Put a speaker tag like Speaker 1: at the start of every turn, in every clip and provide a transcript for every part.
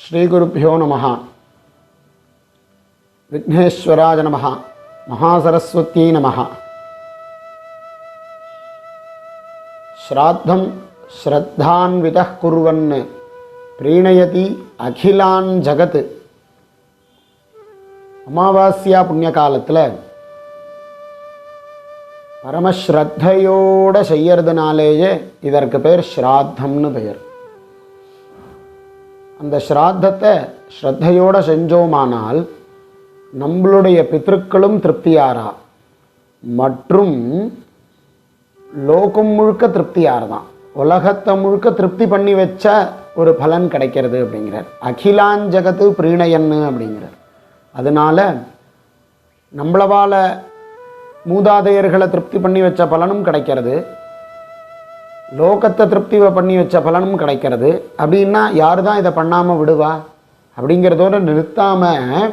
Speaker 1: श्रीगुरुभ्यो नमः। विघ्नेश्वराय नमः। महासरस्वत्यै नमः। श्राद्धं श्रद्धान्वितः कुर्वन् प्रीणयति अखिलान् जगत्. அமாவாஸ்யா புண்ணிய காலத்தில் பரமஸ்ரத்தையோடு செய்யறதுனாலேயே இதற்கு பேர் ஸ்ராத்தம்னு பெயர். அந்த ஸ்ராத்தத்தை ஸ்ரத்தையோடு செஞ்சோமானால் நம்மளுடைய பித்ருக்களும் திருப்தியாரா மற்றும் லோகம் முழுக்க திருப்தியாரதான், உலகத்தை முழுக்க திருப்தி பண்ணி வச்ச ஒரு பலன் கிடைக்கிறது அப்படிங்கிறார். அகிலாஞ்சகத்து பிரீணயன்னு அப்படிங்கிறார். அதனால் நம்மளவால் மூதாதையர்களை திருப்தி பண்ணி வச்ச பலனும் கிடைக்கிறது, லோகத்தை திருப்தி பண்ணி வச்ச பலனும் கிடைக்கிறது. அப்படின்னா யார் தான் இதை பண்ணாமல் விடுவா அப்படிங்கிறதோடு நிறுத்தாமல்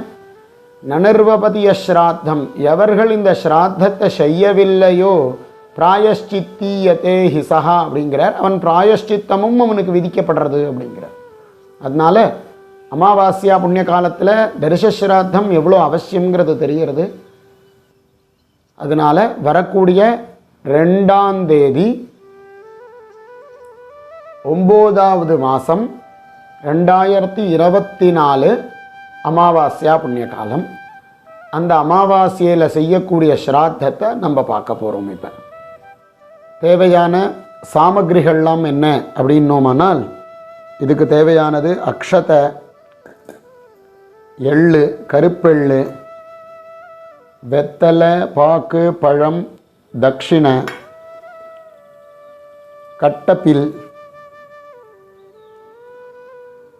Speaker 1: நனிர்வபதிய ஸ்ராத்தம், எவர்கள் இந்த ஸ்ராத்தத்தை செய்யவில்லையோ பிராயஷ்சித்தீயதே ஹிசஹா அப்படிங்கிறார். அவன் பிராயஷ்சித்தமும் அவனுக்கு விதிக்கப்படுறது அப்படிங்கிறார். அதனால அமாவாஸ்யா புண்ணிய காலத்தில் தரிசஸ்ராத்தம் எவ்வளோ அவசியங்கிறது தெரிகிறது. அதனால் வரக்கூடிய 2ஆம் தேதி 9வது மாதம் 2024 அமாவாஸ்யா புண்ணிய காலம். அந்த அமாவாஸ்யையில் செய்யக்கூடிய ஸ்ராத்தத்தை நம்ம பார்க்க போகிறோம். இப்போ தேவையான சாமகிரிகள்லாம் என்ன அப்படின்னோமானால், இதுக்கு தேவையானது அக்ஷதை, எள்ளு, கருப்பெள்ளு, வெத்தலை, பாக்கு, பழம், தட்சிணை, கட்டப்பில்,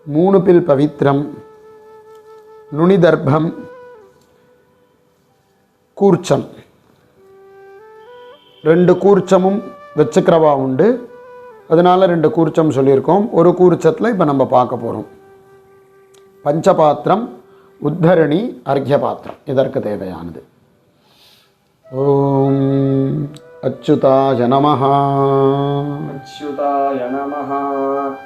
Speaker 1: 3 பில் பவித்திரம், நுனிதர்ப்பம், கூர்ச்சம். 2 கூர்ச்சமும் வச்சுக்கிறவா உண்டு, அதனால் 2 கூர்ச்சம் சொல்லியிருக்கோம். ஒரு கூர்ச்சத்தில் இப்போ நம்ம பார்க்க போகிறோம். பஞ்சபாத்திரம், உத்தரணி, அர்க்ய பாத்திரம் இதற்கு தேவையானது. ஓம் அச்சுதாய நமஹ.
Speaker 2: அச்சுதாய நமஹ.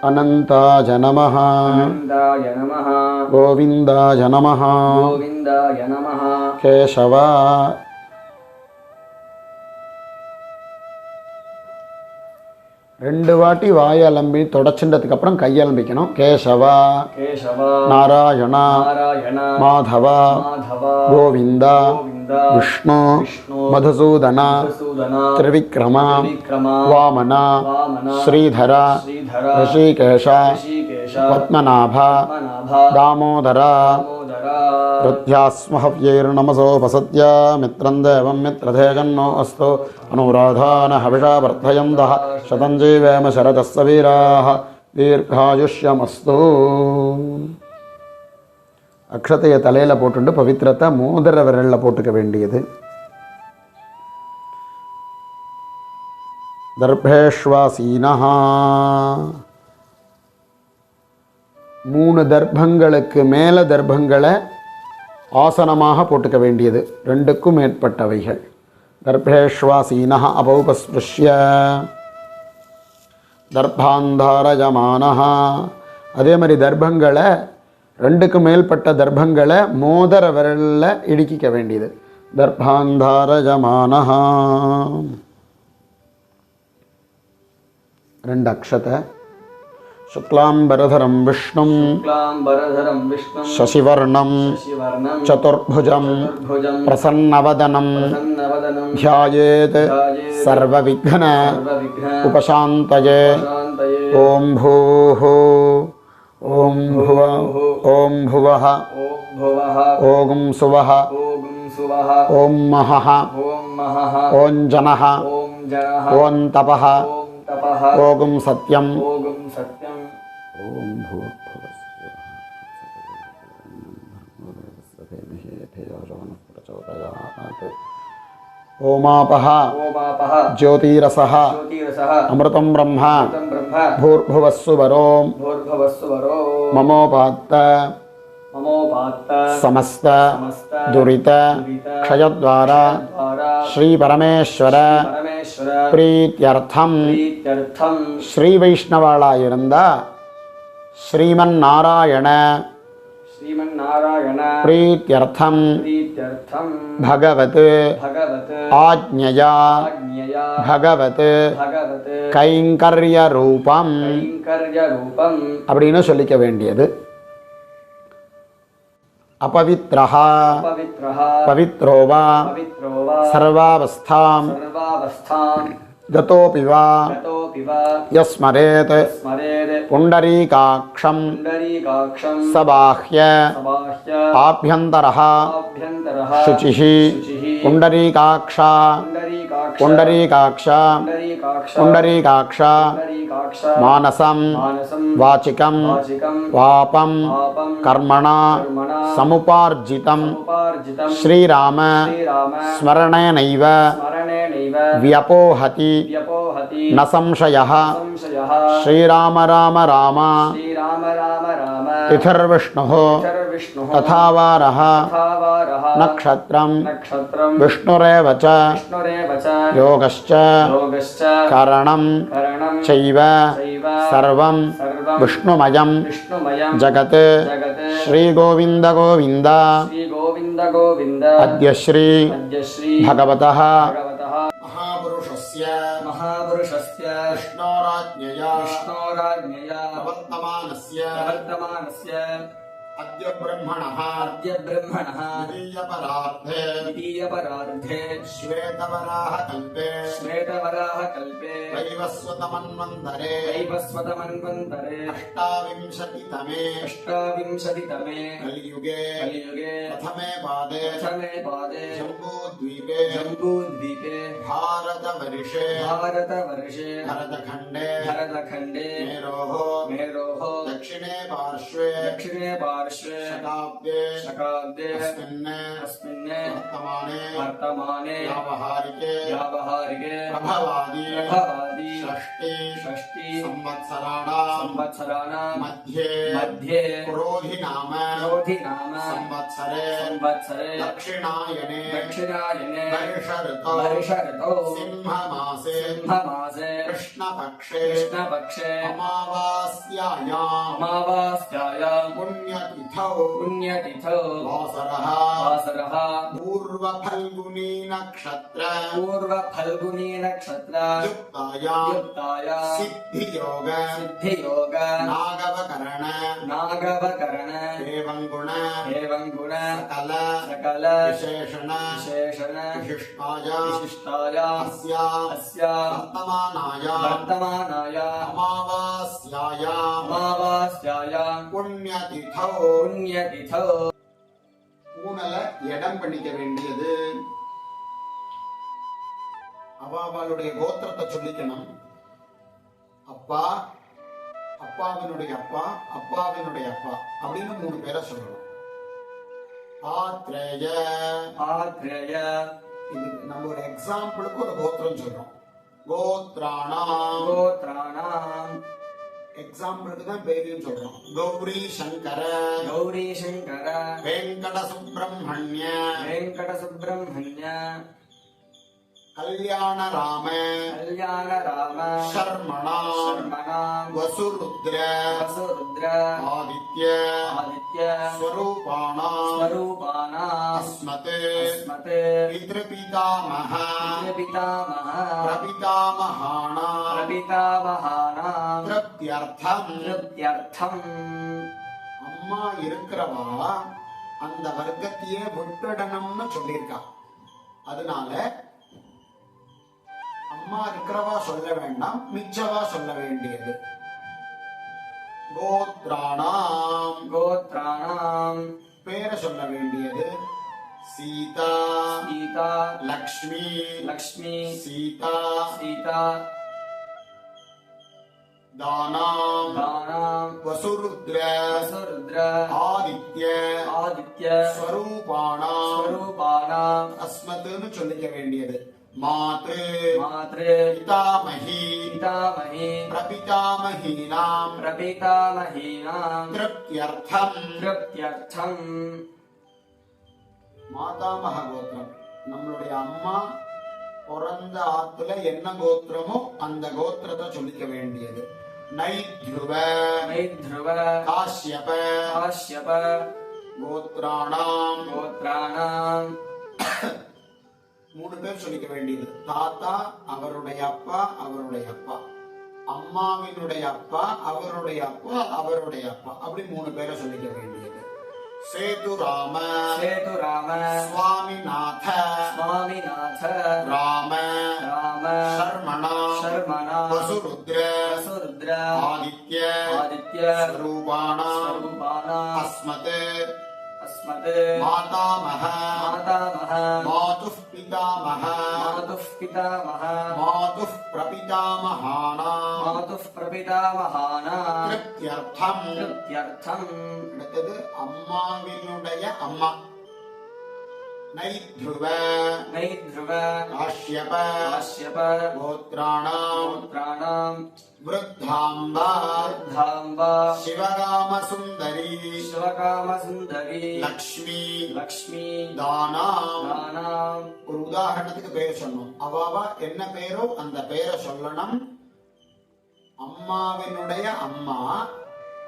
Speaker 1: அனந்தாய நமஹ.
Speaker 2: அனந்தாய நமஹ.
Speaker 1: கோவிந்தாய நமஹ.
Speaker 2: கோவிந்தாய நமஹ.
Speaker 1: கேசவா. ரெண்டு வாட்டி வாயலம்பி தொடச்சுன்றதுக்கு அப்புறம் கையலம்பிக்கணும். கேசவா,
Speaker 2: கேசவா,
Speaker 1: நாராயணா,
Speaker 2: நாராயண,
Speaker 1: மாதவா,
Speaker 2: மாதவா,
Speaker 1: கோவிந்தா,
Speaker 2: கோவிந்தா,
Speaker 1: விஷ்ணு,
Speaker 2: விஷ்ணு,
Speaker 1: மதுசூதனா,
Speaker 2: மதுசூதனா,
Speaker 1: திரிவிக்ரமா,
Speaker 2: திரிவிக்ரமா,
Speaker 1: வாமனா,
Speaker 2: வாமனா,
Speaker 1: ஸ்ரீதரா,
Speaker 2: ஸ்ரீதரா,
Speaker 1: ரிஷிகேஷா,
Speaker 2: ரிஷிகேஷ,
Speaker 1: பத்மநாபா,
Speaker 2: பத்மநாபா,
Speaker 1: தாமோதரா,
Speaker 2: தாமோதரா,
Speaker 1: பிரத்யாஸ்மஹவ்யைர்நமசோபசத்யா மித்ரம் தேவம் மித்ரதேஜன்னோ அஸ்து அனுராதான ஹவிஷா வர்த்தயந்தः சதஞ்சீவேம சரதஸ்ஸ வீராः தீர்காயுஷ்யமஸ்து. அக்ஷதையை தலையில் போட்டுண்டு பவித்திரத்தை மோதிர விரலில் போட்டுக்க வேண்டியது. தர்பேஷ்வாசீனஹ, 3 தர்ப்பங்களுக்கு மேலே தர்ப்பங்களை ஆசனமாக போட்டுக்க வேண்டியது. 2க்கும் மேற்பட்டவைகள். தர்பேஷ்வாசீனஹ அபௌபஸ்பிருஷ்ய தர்பாந்தாரயமானஹ. அதே மாதிரி தர்ப்பங்களை 2க்கு மேற்பட்ட தர்ப்பங்களை மோதிர விரலில் இடுக்கிக்க வேண்டியது. தர்பாந்தாரயமானஹ. 2 அக்ஷதை. शुक्लांबरधरं विष्णुं
Speaker 2: शुक्लांबरधरं विष्णुं
Speaker 1: शशिवर्णं
Speaker 2: शशिवर्णं
Speaker 1: चतुर्भुजं प्रसन्नवदनं
Speaker 2: प्रसन्नवदनं
Speaker 1: ध्यायेत् सर्वविघ्न उपशान्तये. ॐ भूः ॐ भुवः ॐ भुवः ॐ सुवः ॐ महः ॐ जनः ॐ तपः ॐ सत्यं ॐ भूर्भुवः ओमापः ज्योतिरसः अमृतं ब्रह्म भूर्भुवस्सु वरों ममोपात्त समस्त दुरित क्षयद्वारा श्री परमेश्वर प्रीत्यर्थम श्री वैष्णवाला ஸ்ரீமன்னாராயண
Speaker 2: श्रीमन्नारायण
Speaker 1: प्रीत्यर्थं
Speaker 2: प्रीत्यर्थं
Speaker 1: भगवत्
Speaker 2: भगवत्
Speaker 1: आज्ञया
Speaker 2: आज्ञया
Speaker 1: भगवत्
Speaker 2: भगवत्
Speaker 1: கைங்கர்யரூபம்
Speaker 2: कैङ्कर्यरूपम्
Speaker 1: அப்படின்னு சொல்லிக்க வேண்டியது. अपवित्रः
Speaker 2: पवित्रः
Speaker 1: पवित्रो वा
Speaker 2: पवित्रो वा
Speaker 1: सर्वावस्थां
Speaker 2: सर्वावस्थां
Speaker 1: गतोऽपि वा
Speaker 2: गतोऽपि वा
Speaker 1: यस्मरेत्
Speaker 2: स्मरेत्
Speaker 1: पुण्डरीकाक्षं
Speaker 2: पुण्डरीकाक्षं
Speaker 1: सबाह्य
Speaker 2: सबाह्य
Speaker 1: आभ्यन्तरः
Speaker 2: आभ्यन्तरः
Speaker 1: शुचिः
Speaker 2: शुचिः
Speaker 1: पुण्डरीकाक्षा
Speaker 2: पुण्डरीकाक्ष
Speaker 1: पुण्डरीकाक्षा
Speaker 2: पुण्डरीकाक्ष
Speaker 1: पुण्डरीकाक्षा
Speaker 2: पुण्डरीकाक्ष
Speaker 1: मानसं
Speaker 2: मानसं
Speaker 1: वाचिकं
Speaker 2: वाचिकं
Speaker 1: पापं
Speaker 2: पापं
Speaker 1: कर्मणा
Speaker 2: कर्मणा
Speaker 1: समुपार्जितं
Speaker 2: उपार्जितं
Speaker 1: श्रीराम
Speaker 2: श्रीराम
Speaker 1: स्मरणेनैव
Speaker 2: स्मरणेनैव
Speaker 1: व्यपोहति
Speaker 2: व्यपोहति
Speaker 1: न संशयः
Speaker 2: संशयः
Speaker 1: श्रीराम राम राम
Speaker 2: श्रीराम राम राम
Speaker 1: तिथिर्विष्णुः
Speaker 2: विष्णुः
Speaker 1: तथा वारः
Speaker 2: तथा वारः
Speaker 1: नक्षत्रं
Speaker 2: नक्षत्रं
Speaker 1: विष्णुरेव च
Speaker 2: विष्णुरेव च
Speaker 1: योगश्च
Speaker 2: योगश्च
Speaker 1: करणं
Speaker 2: करणं
Speaker 1: चैव
Speaker 2: चैव
Speaker 1: सर्वं
Speaker 2: सर्वं
Speaker 1: विष्णुमयं
Speaker 2: विष्णुमयं
Speaker 1: जगत्
Speaker 2: जगत्
Speaker 1: श्रीगोविन्द गोविन्द
Speaker 2: श्रीगोविन्द गोविन्द
Speaker 1: अद्य श्री
Speaker 2: अद्य श्री
Speaker 1: भगवतः
Speaker 2: भगवतः
Speaker 1: महापुरुषस्य
Speaker 2: महापुरुषस्य
Speaker 1: विष्णोराज्ञया
Speaker 2: विष्णोराज्ञया
Speaker 1: प्रवर्तमानस्य
Speaker 2: प्रवर्तमानस्य
Speaker 1: अद्य ब्रह्मणः
Speaker 2: अद्य ब्रह्मणः
Speaker 1: द्वितीयपरार्धे
Speaker 2: द्वितीयपरार्धे
Speaker 1: श्वेतवराहकल्पे
Speaker 2: श्वेतवराहकल्पे
Speaker 1: वैवस्वतमन्वन्तरे
Speaker 2: वैवस्वतमन्वन्तरे अष्टाविंशतितमे
Speaker 1: कलियुगे प्रथमे
Speaker 2: प्रथमे पादे
Speaker 1: जम्बूद्वीपे भारतवर्षे भरतखण्डे मेरोः दक्षिणे पार्श्वे शकाब्दे अस्मिन् वर्तमाने व्यावहारिके प्रभवादि षष्टि संवत्सराणां मध्ये क्रोधिनाम संवत्सरे दक्षिणायने वर्षऋतौ सिंहमासे कृष्णपक्षे अमावास्यायां पुण्यतिथौ वासरः पूर्वफल्गुनी नक्षत्र युक्तायां सिद्धियोग नागवकरण एवं गुण सकल विशेषण विशिष्टाय अस्या वर्तमानाय अमावास्यायां पुण्यतिथौ பூனல இடம் பண்ணிக்க வேண்டியது. அவாவாளுடைய கோத்திரத்தை சொல்லிக்கணும். அப்பா, அப்பாவினுடைய அப்பா, அப்பாவினுடைய அப்பா அப்படின்னு 3 பேரை சொல்லணும். ஆத்ரேய இது நம்ம ஒரு எக்ஸாம்பிளுக்கு ஒரு கோத்திரம் சொல்றோம். கோத்ராணாம் எக்ஸாம்பிளுக்கு தான் பேரையும் சொல்றோம். கௌரி சங்கர வெங்கட சுப்பிரமணிய கல்யாண ராம சர்மணா வசுருத்ர ஆதித்ய ஸ்வரூபாணா அஸ்மத் பித்ருபிதாமஹ பிரபிதாமஹாணாம் திருப்தியர்த்தம் அம்மா இருக்கிறவா அந்த வர்க்கத்தையே விட்டுடணும்னு சொல்லியிருக்கா. அதனால அம்மா இருக்கிறவா சொல்ல வேண்டாம், மிச்சவா சொல்ல வேண்டியது. கோத்ராணாம் பேரை சொல்ல வேண்டியது. சீதா லக்ஷ்மி சீதா தானாம் வசுருத்ர ஆதித்ய ஸ்வரூபாணாம் அஸ்மத்னு சொல்லிக்க வேண்டியது. மாத்ரு பிதாமஹி பிரபிதாமஹீனாம் திருப்தியர்த்தம் மாதாமக கோத்திரம். நம்மளுடைய அம்மா பிறந்த ஆத்துல என்ன கோத்திரமோ அந்த கோத்திரத்தை சொல்லிக்க வேண்டியது. நைத்ருவ
Speaker 2: நைத்ருவ
Speaker 1: காஷ்யப
Speaker 2: காஷ்யப
Speaker 1: கோத்ராணாம்
Speaker 2: கோத்ராணாம்.
Speaker 1: 3 பேர் சொல்லிக்க வேண்டியது. தாத்தா, அவருடைய அப்பா, அவருடைய அப்பா, அம்மாவினுடைய அப்பா, அவருடைய அப்பா, அவருடைய அப்பா, அப்படி 3 பேரை சொல்லிக்க வேண்டியது. சேதுராம
Speaker 2: சேதுராம
Speaker 1: சுவாமிநாத
Speaker 2: சுவாமிநாத
Speaker 1: ராம
Speaker 2: ராம
Speaker 1: சர்மணா
Speaker 2: சர்மணா
Speaker 1: வசுருத்ர
Speaker 2: வசுருத்ர
Speaker 1: ஆதித்ய
Speaker 2: ஆதித்ய
Speaker 1: ஸ்வரூபாணா
Speaker 2: ஸ்வரூபாணா
Speaker 1: அஸ்மத்
Speaker 2: அஸ்மத்
Speaker 1: மாதாமஹ
Speaker 2: மாதாமஹ
Speaker 1: மாதுः பிதாமஹ
Speaker 2: மாதுः பிதாமஹ
Speaker 1: மாதுः பிரபிதாமஹானா
Speaker 2: மாதுः பிரபிதாமஹானா
Speaker 1: கிருத்யர்த்தம்.
Speaker 2: கிருத்யர்த்தம்.
Speaker 1: அடுத்தது அம்மாவினுடைய அம்மா. நைத்ருவ
Speaker 2: நைத்ருவ
Speaker 1: காஷ்யப
Speaker 2: காஷ்யப
Speaker 1: கோத்ராணாம்
Speaker 2: கோத்ராணாம்
Speaker 1: விருத்தாம்பா
Speaker 2: வர்தாம்பா
Speaker 1: சிவகாம சுந்தரி
Speaker 2: சிவகாம சுந்தரி
Speaker 1: லக்ஷ்மி
Speaker 2: லக்ஷ்மி
Speaker 1: தானாம்.
Speaker 2: தானாம்.
Speaker 1: ஒரு உதாரணத்துக்கு பேர் சொன்னோம். அவாவா என்ன பேரோ அந்த பேரை சொல்லணும். அம்மாவினுடைய அம்மா,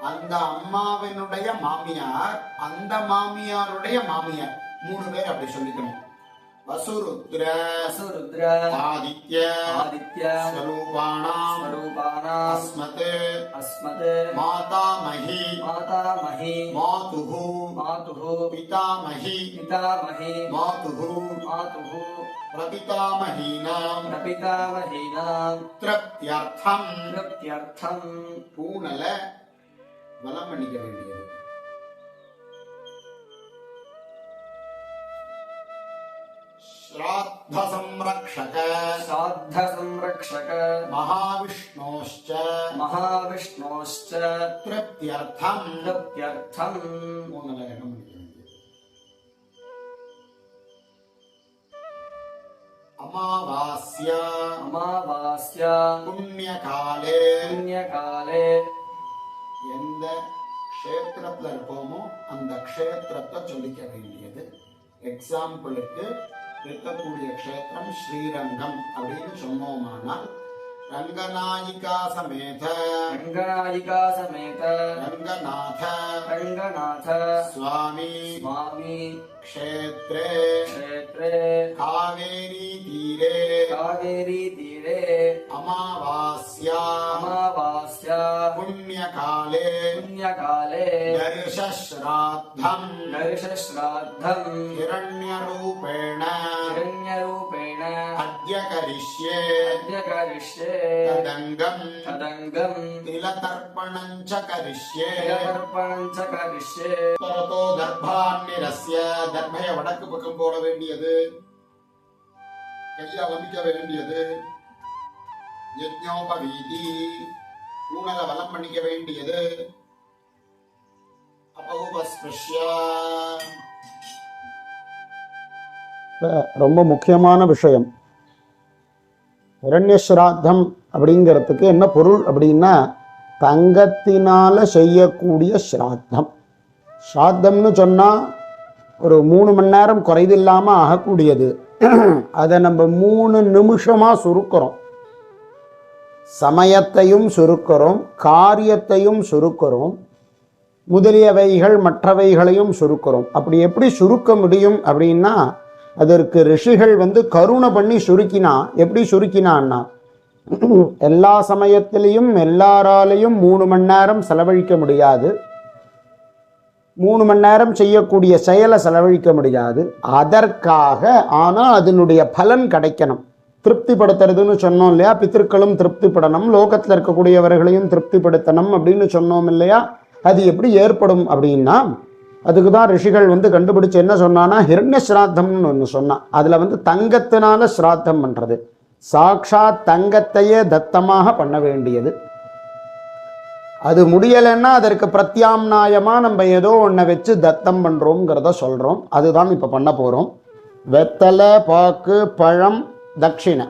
Speaker 1: அந்த அம்மாவினுடைய மாமியார், அந்த மாமியாருடைய மாமியார், 3 பேர் அப்படி சொல்லிக்கணும். வசுருத்ர
Speaker 2: வசுருத்ர
Speaker 1: ஆதித்ய
Speaker 2: ஆதித்ய
Speaker 1: ஸ்வரூபாணாம்
Speaker 2: ஸ்வரூபாணாம்
Speaker 1: அஸ்மத்
Speaker 2: அஸ்மத்
Speaker 1: மாதாமஹி
Speaker 2: மாதாமஹி
Speaker 1: மாதுः
Speaker 2: மாதுः
Speaker 1: பிதாமஹி
Speaker 2: பிதாமஹி
Speaker 1: மாதுः
Speaker 2: மாதுः
Speaker 1: பிரபிதாமஹீனாம்
Speaker 2: பிரபிதாமஹீனாம்
Speaker 1: த்ரப்த்யர்த்தம்.
Speaker 2: கிருத்யர்த்தம்.
Speaker 1: பூனல வலம் பண்ணிக்க வேண்டியது. ஸ்ராத்த சம்ரக்ஷக
Speaker 2: சாத்த சம்ரக்ஷக
Speaker 1: மகாவிஷ்ணோஷ்ச
Speaker 2: மகாவிஷ்ணோஷ்ச
Speaker 1: த்ரப்த்யர்த்தம்.
Speaker 2: கிருத்யர்த்தம்.
Speaker 1: பூனல வலம் பண்ணிக்க வேண்டியது. அமாவாஸ்ய
Speaker 2: அமாவாஸ்ய
Speaker 1: புண்ணியகாலே
Speaker 2: புண்ணியகாலே
Speaker 1: எந்த க்ஷேத்திரத்துல இருக்கோமோ அந்த க்ஷேத்திரத்தை சொல்லிக்க வேண்டியது. எக்ஸாம்பிளுக்கு இருக்கக்கூடிய க்ஷேத்திரம் ஸ்ரீரங்கம் அப்படின்னு சொன்னோமானால் ரங்கநாயிகா சமேத
Speaker 2: ரங்கநாயிகா சமேத
Speaker 1: ரங்கநாத
Speaker 2: ரங்கநாத
Speaker 1: சுவாமி
Speaker 2: சுவாமி
Speaker 1: க்ஷேத்ரே
Speaker 2: க்ஷேத்ரே
Speaker 1: காவேரி தீரே
Speaker 2: காவேரி தீரே
Speaker 1: அமாவாஸ்யா
Speaker 2: அமாவாஸ்ய
Speaker 1: புண்ணியகாலே
Speaker 2: புண்ணியகாலே
Speaker 1: தர்ஷஸ்ராத்தம்
Speaker 2: தர்ஷஸ்ராத்தம்
Speaker 1: ஹிரண்யரூபேண
Speaker 2: ஹிரண்யரூபேண
Speaker 1: அத்ய கரிஷ்யே
Speaker 2: அத்ய கரிஷ்யே
Speaker 1: ததங்கம்
Speaker 2: ததங்கம்
Speaker 1: திலதர்ப்பணம் ச கரிஷ்யே
Speaker 2: திலதர்ப்பணம் ச கரிஷ்யே.
Speaker 1: தரதோ தர்பான்னிரஸ்ய தர்பய வடக்கு பக்கம் போட வேண்டியது, கையில வமிக்க வேண்டியது. யஜ்ஞோபவீதி ஊனல வலம் பண்ணிக்க வேண்டியது. அபௌபஸ்பிருஷ்ய
Speaker 3: ரொம்ப முக்கியமான விஷயம். இரண்ய ஸ்ராத்தம் அப்படிங்கிறதுக்கு என்ன பொருள் அப்படின்னா, தங்கத்தினால செய்யக்கூடிய ஸ்ராத்தம். ஸ்ராத்தம்னு சொன்னால் ஒரு 3 மணி நேரம் குறைவில்லாமல் ஆகக்கூடியது. அதை நம்ம 3 நிமிஷமாக சுருக்கிறோம். சமயத்தையும் சுருக்கிறோம், காரியத்தையும் சுருக்கிறோம், முதலியவைகள் மற்றவைகளையும் சுருக்கிறோம். அப்படி எப்படி சுருக்க முடியும் அப்படின்னா, அதற்கு ரிஷிகள் கருணை பண்ணி சுருக்கினா. எப்படி சுருக்கினான்னா, எல்லா சமயத்திலையும் எல்லாராலையும் 3 மணி நேரம் செலவழிக்க முடியாது, 3 மணி நேரம் செய்யக்கூடிய செயலை செலவழிக்க முடியாது. அதற்காக ஆனால் அதனுடைய பலன் கிடைக்கணும். திருப்திப்படுத்துறதுன்னு சொன்னோம் இல்லையா, பித்திருக்களும் திருப்திப்படணும், லோகத்தில் இருக்கக்கூடியவர்களையும் திருப்திப்படுத்தணும் அப்படின்னு சொன்னோம் இல்லையா. அது எப்படி ஏற்படும் அப்படின்னா, அதுக்கு தான் ரிஷிகள் கண்டுபிடிச்சு என்ன சொன்னான்னா, ஹிரண்ய ஸ்ராத்தம்னு ஒன்று சொன்னான். அதில் தங்கத்தினால ஸ்ராத்தம் பண்ணுறது, சாக்ஷாத் தங்கத்தையே தத்தமாக பண்ண வேண்டியது. அது முடியலைன்னா அதற்கு பிரத்யாம்னாயமாக நம்ம ஏதோ ஒன்றை வச்சு தத்தம் பண்ணுறோங்கிறத சொல்கிறோம். அதுதான் இப்போ பண்ண போகிறோம். வெத்தலை, பாக்கு, பழம், தட்சிணை.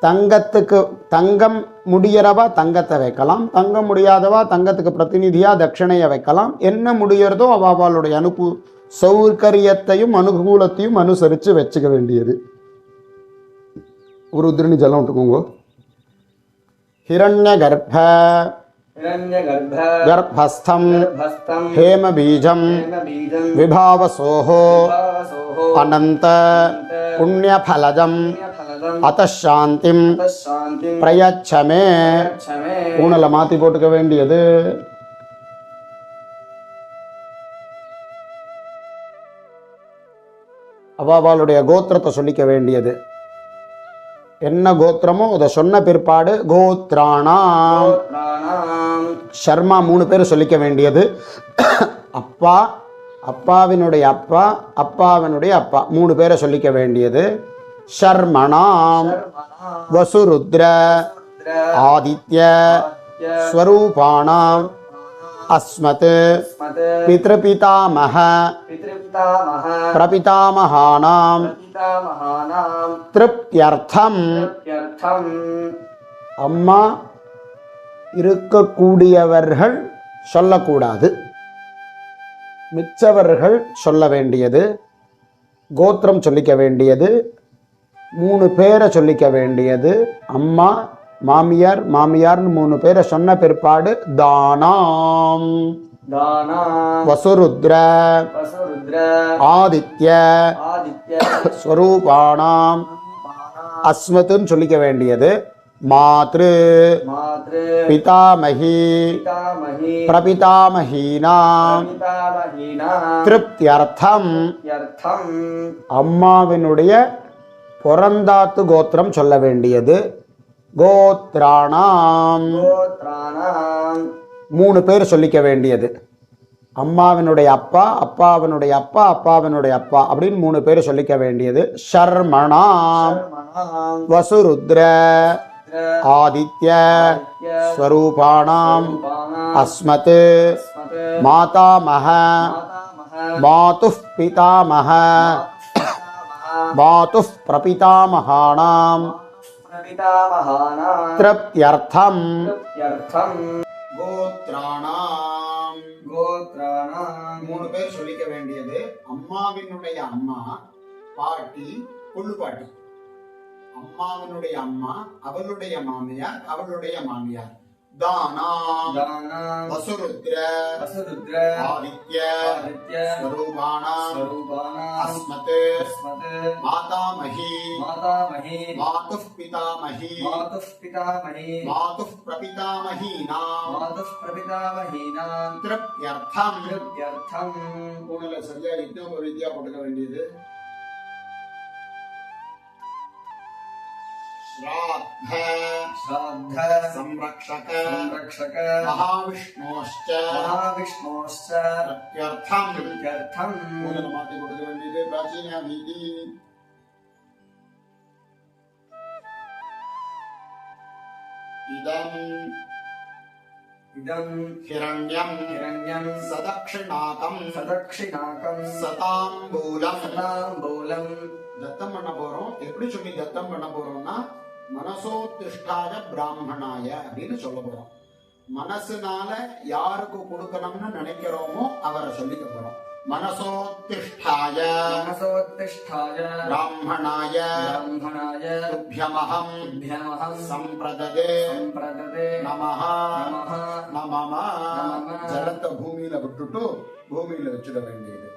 Speaker 3: தங்கத்துக்கு தங்கம் முடியறவா தங்கத்தை வைக்கலாம், தங்கம் முடியாதவா தங்கத்துக்கு பிரதிநிதியாக தட்சிணையை வைக்கலாம். என்ன முடியறதோ அவளுடைய சௌகரியத்தையும் அனுகூலத்தையும் அனுசரித்து வச்சுக்க வேண்டியது. ஒரு உதிரணி ஜலம் விட்டுக்கோங்க. ஹிரண்ய கர்ப்ப
Speaker 2: हिरण्यगर्भ
Speaker 3: गर्भस्थं
Speaker 2: गर्भस्थं
Speaker 3: हेमबीजं
Speaker 2: हेमबीजं
Speaker 3: विभावसोः
Speaker 2: विभावसोः
Speaker 3: अनन्त पुण्यफलदं
Speaker 2: पुण्यफलदं
Speaker 3: अतः शान्तिं
Speaker 2: तत्शान्तिं
Speaker 3: प्रयच्छ मे.
Speaker 2: प्रयच्छ मे.
Speaker 3: ஊனலை மாற்றி போட்டுக்க வேண்டியது. அவாவாளுடைய கோத்திரத்தை சொல்லிக்க வேண்டியது. என்ன கோத்திரமோ அதை சொன்ன பிற்பாடு கோத்ராணாம்
Speaker 2: गोत्राणां
Speaker 3: ஷர்மா 3 பேர் சொல்லிக்க வேண்டியது. அப்பா, அப்பாவினுடைய அப்பா, அப்பாவினுடைய அப்பா 3 பேரை சொல்லிக்க வேண்டியது. ஷர்மணாம்
Speaker 2: शर्मणां
Speaker 3: வசுருத்ர
Speaker 2: रुद्र
Speaker 3: ஆதித்ய
Speaker 2: आदित्य
Speaker 3: ஸ்வரூபாணாம் அஸ்மத்
Speaker 2: स्मत्
Speaker 3: பித்ருபிதாமக
Speaker 2: पितृपितामह
Speaker 3: பிரபிதாமகானாம்
Speaker 2: प्रपितामहानां
Speaker 3: திருப்தியர்த்தம்.
Speaker 2: तृप्त्यर्थं
Speaker 3: அம்மா இருக்கக்கூடியவர்கள் சொல்லக்கூடாது, மிச்சவர்கள் சொல்ல வேண்டியது. கோத்திரம் சொல்லிக்க வேண்டியது. 3 பேரை சொல்லிக்க வேண்டியது. அம்மா, மாமியார், மாமியார்னு 3 பேரை சொன்ன பிற்பாடு தானாம்
Speaker 2: दानां
Speaker 3: வசுருத்ர
Speaker 2: वसुरुद्र
Speaker 3: ஆதித்ய
Speaker 2: आदित्य
Speaker 3: ஸ்வரூபாணாம் அஸ்மத்துன்னு சொல்லிக்க வேண்டியது. மாத்ரு
Speaker 2: मातृ
Speaker 3: பிதாமகி
Speaker 2: पितामही
Speaker 3: பிரபிதாமகீனாம்
Speaker 2: प्रपितामहीनां
Speaker 3: திருப்தியர்த்தம்.
Speaker 2: तृप्त्यर्थं
Speaker 3: அம்மாவினுடைய பொறந்தாத்து கோத்திரம் சொல்ல வேண்டியது. கோத்ராணாம்
Speaker 2: गोत्राणां
Speaker 3: 3 பேர் சொல்லிக்க வேண்டியது. அம்மாவினுடைய அப்பா, அப்பாவினுடைய அப்பா, அப்பாவினுடைய அப்பா அப்படின்னு 3 பேர் சொல்லிக்க வேண்டியது. ஷர்மணாம்
Speaker 2: शर्मणां
Speaker 3: வசுருத்ர
Speaker 2: रुद्र
Speaker 3: ஆதித்ய
Speaker 2: आदित्य
Speaker 3: ஸ்வரூபாணாம்
Speaker 2: रूपाणां
Speaker 3: அஸ்மத்
Speaker 2: स्मत्
Speaker 3: மாதாமக
Speaker 2: मातामह
Speaker 3: மாதுः பிதாமக
Speaker 2: पितामह
Speaker 3: மாதுः பிரபிதாமகானாம்
Speaker 2: प्रपितामहानां
Speaker 3: திருப்தியர்த்தம்.
Speaker 2: तृप्त्यर्थं
Speaker 3: கோத்ராணாம்
Speaker 2: गोत्राणां
Speaker 3: 3 பேர் சொல்லிக்க வேண்டியது. அம்மாவினுடைய அம்மா, பாட்டி, கொள்ளு பாட்டி. அம்மாவினுடைய அம்மா, அவளுடைய மாமியார், அவளுடைய மாமியார். தானாம்
Speaker 2: दानां
Speaker 3: வசுருத்ர
Speaker 2: वसुरुद्र
Speaker 3: ஆதித்ய
Speaker 2: आदित्य
Speaker 3: ஸ்வரூபாணாம்
Speaker 2: स्वरूपाणां
Speaker 3: அஸ்மத்
Speaker 2: स्मत्
Speaker 3: மாதாமகி
Speaker 2: मातामही
Speaker 3: மாதுः பிதாமகி
Speaker 2: मातुः पितामही
Speaker 3: மாதுः பிரபிதாமகீனாம்
Speaker 2: मातुः प्रपितामहीनां
Speaker 3: திருப்தியர்த்தம்.
Speaker 2: तृप्त्यर्थं
Speaker 3: ஊனலை சரியா இன்னும் ஒரு ரீதியா போட்டுக்க வேண்டியது. श्राद्ध
Speaker 2: श्राद्ध
Speaker 3: संरक्षक
Speaker 2: संरक्षक
Speaker 3: महाविष्णोश्च
Speaker 2: महाविष्णोश्च
Speaker 3: प्रत्यर्थम.
Speaker 2: तृप्त्यर्थं
Speaker 3: ஊனலை மாத்தி போட்டுக்க வேண்டியது. பிராச்சீன வீதி. இதம்
Speaker 2: इदं
Speaker 3: हिरण्यं
Speaker 2: हिरण्यं
Speaker 3: सदक्षिणाकं
Speaker 2: सदक्षिणाकं
Speaker 3: सताम्बूலம்.
Speaker 2: सताम्बूलं
Speaker 3: தத்தம் பண்ண போறோம். எப்படி சொல்லி தத்தம் பண்ண போறோம்னா மனசோத்திஷ்டாய பிராமணாய அப்படின்னு சொல்ல போறோம். மனசுனால யாருக்கு கொடுக்கணும்னு நினைக்கிறோமோ அவரை சொல்லிக்க போறோம். மனசோத்திஷ்டாய
Speaker 2: मनसोत्तिष्ठाय
Speaker 3: பிராமணாய
Speaker 2: ब्राह्मणाय
Speaker 3: துப்யமஹம்
Speaker 2: तुभ्यमहं
Speaker 3: சம்பிரததே
Speaker 2: सम्प्रददे
Speaker 3: நமஹ
Speaker 2: नमः
Speaker 3: நமம.
Speaker 2: நமம.
Speaker 3: ஜலத்தை பூமியில விட்டுட்டு பூமியில வச்சிட வேண்டியது.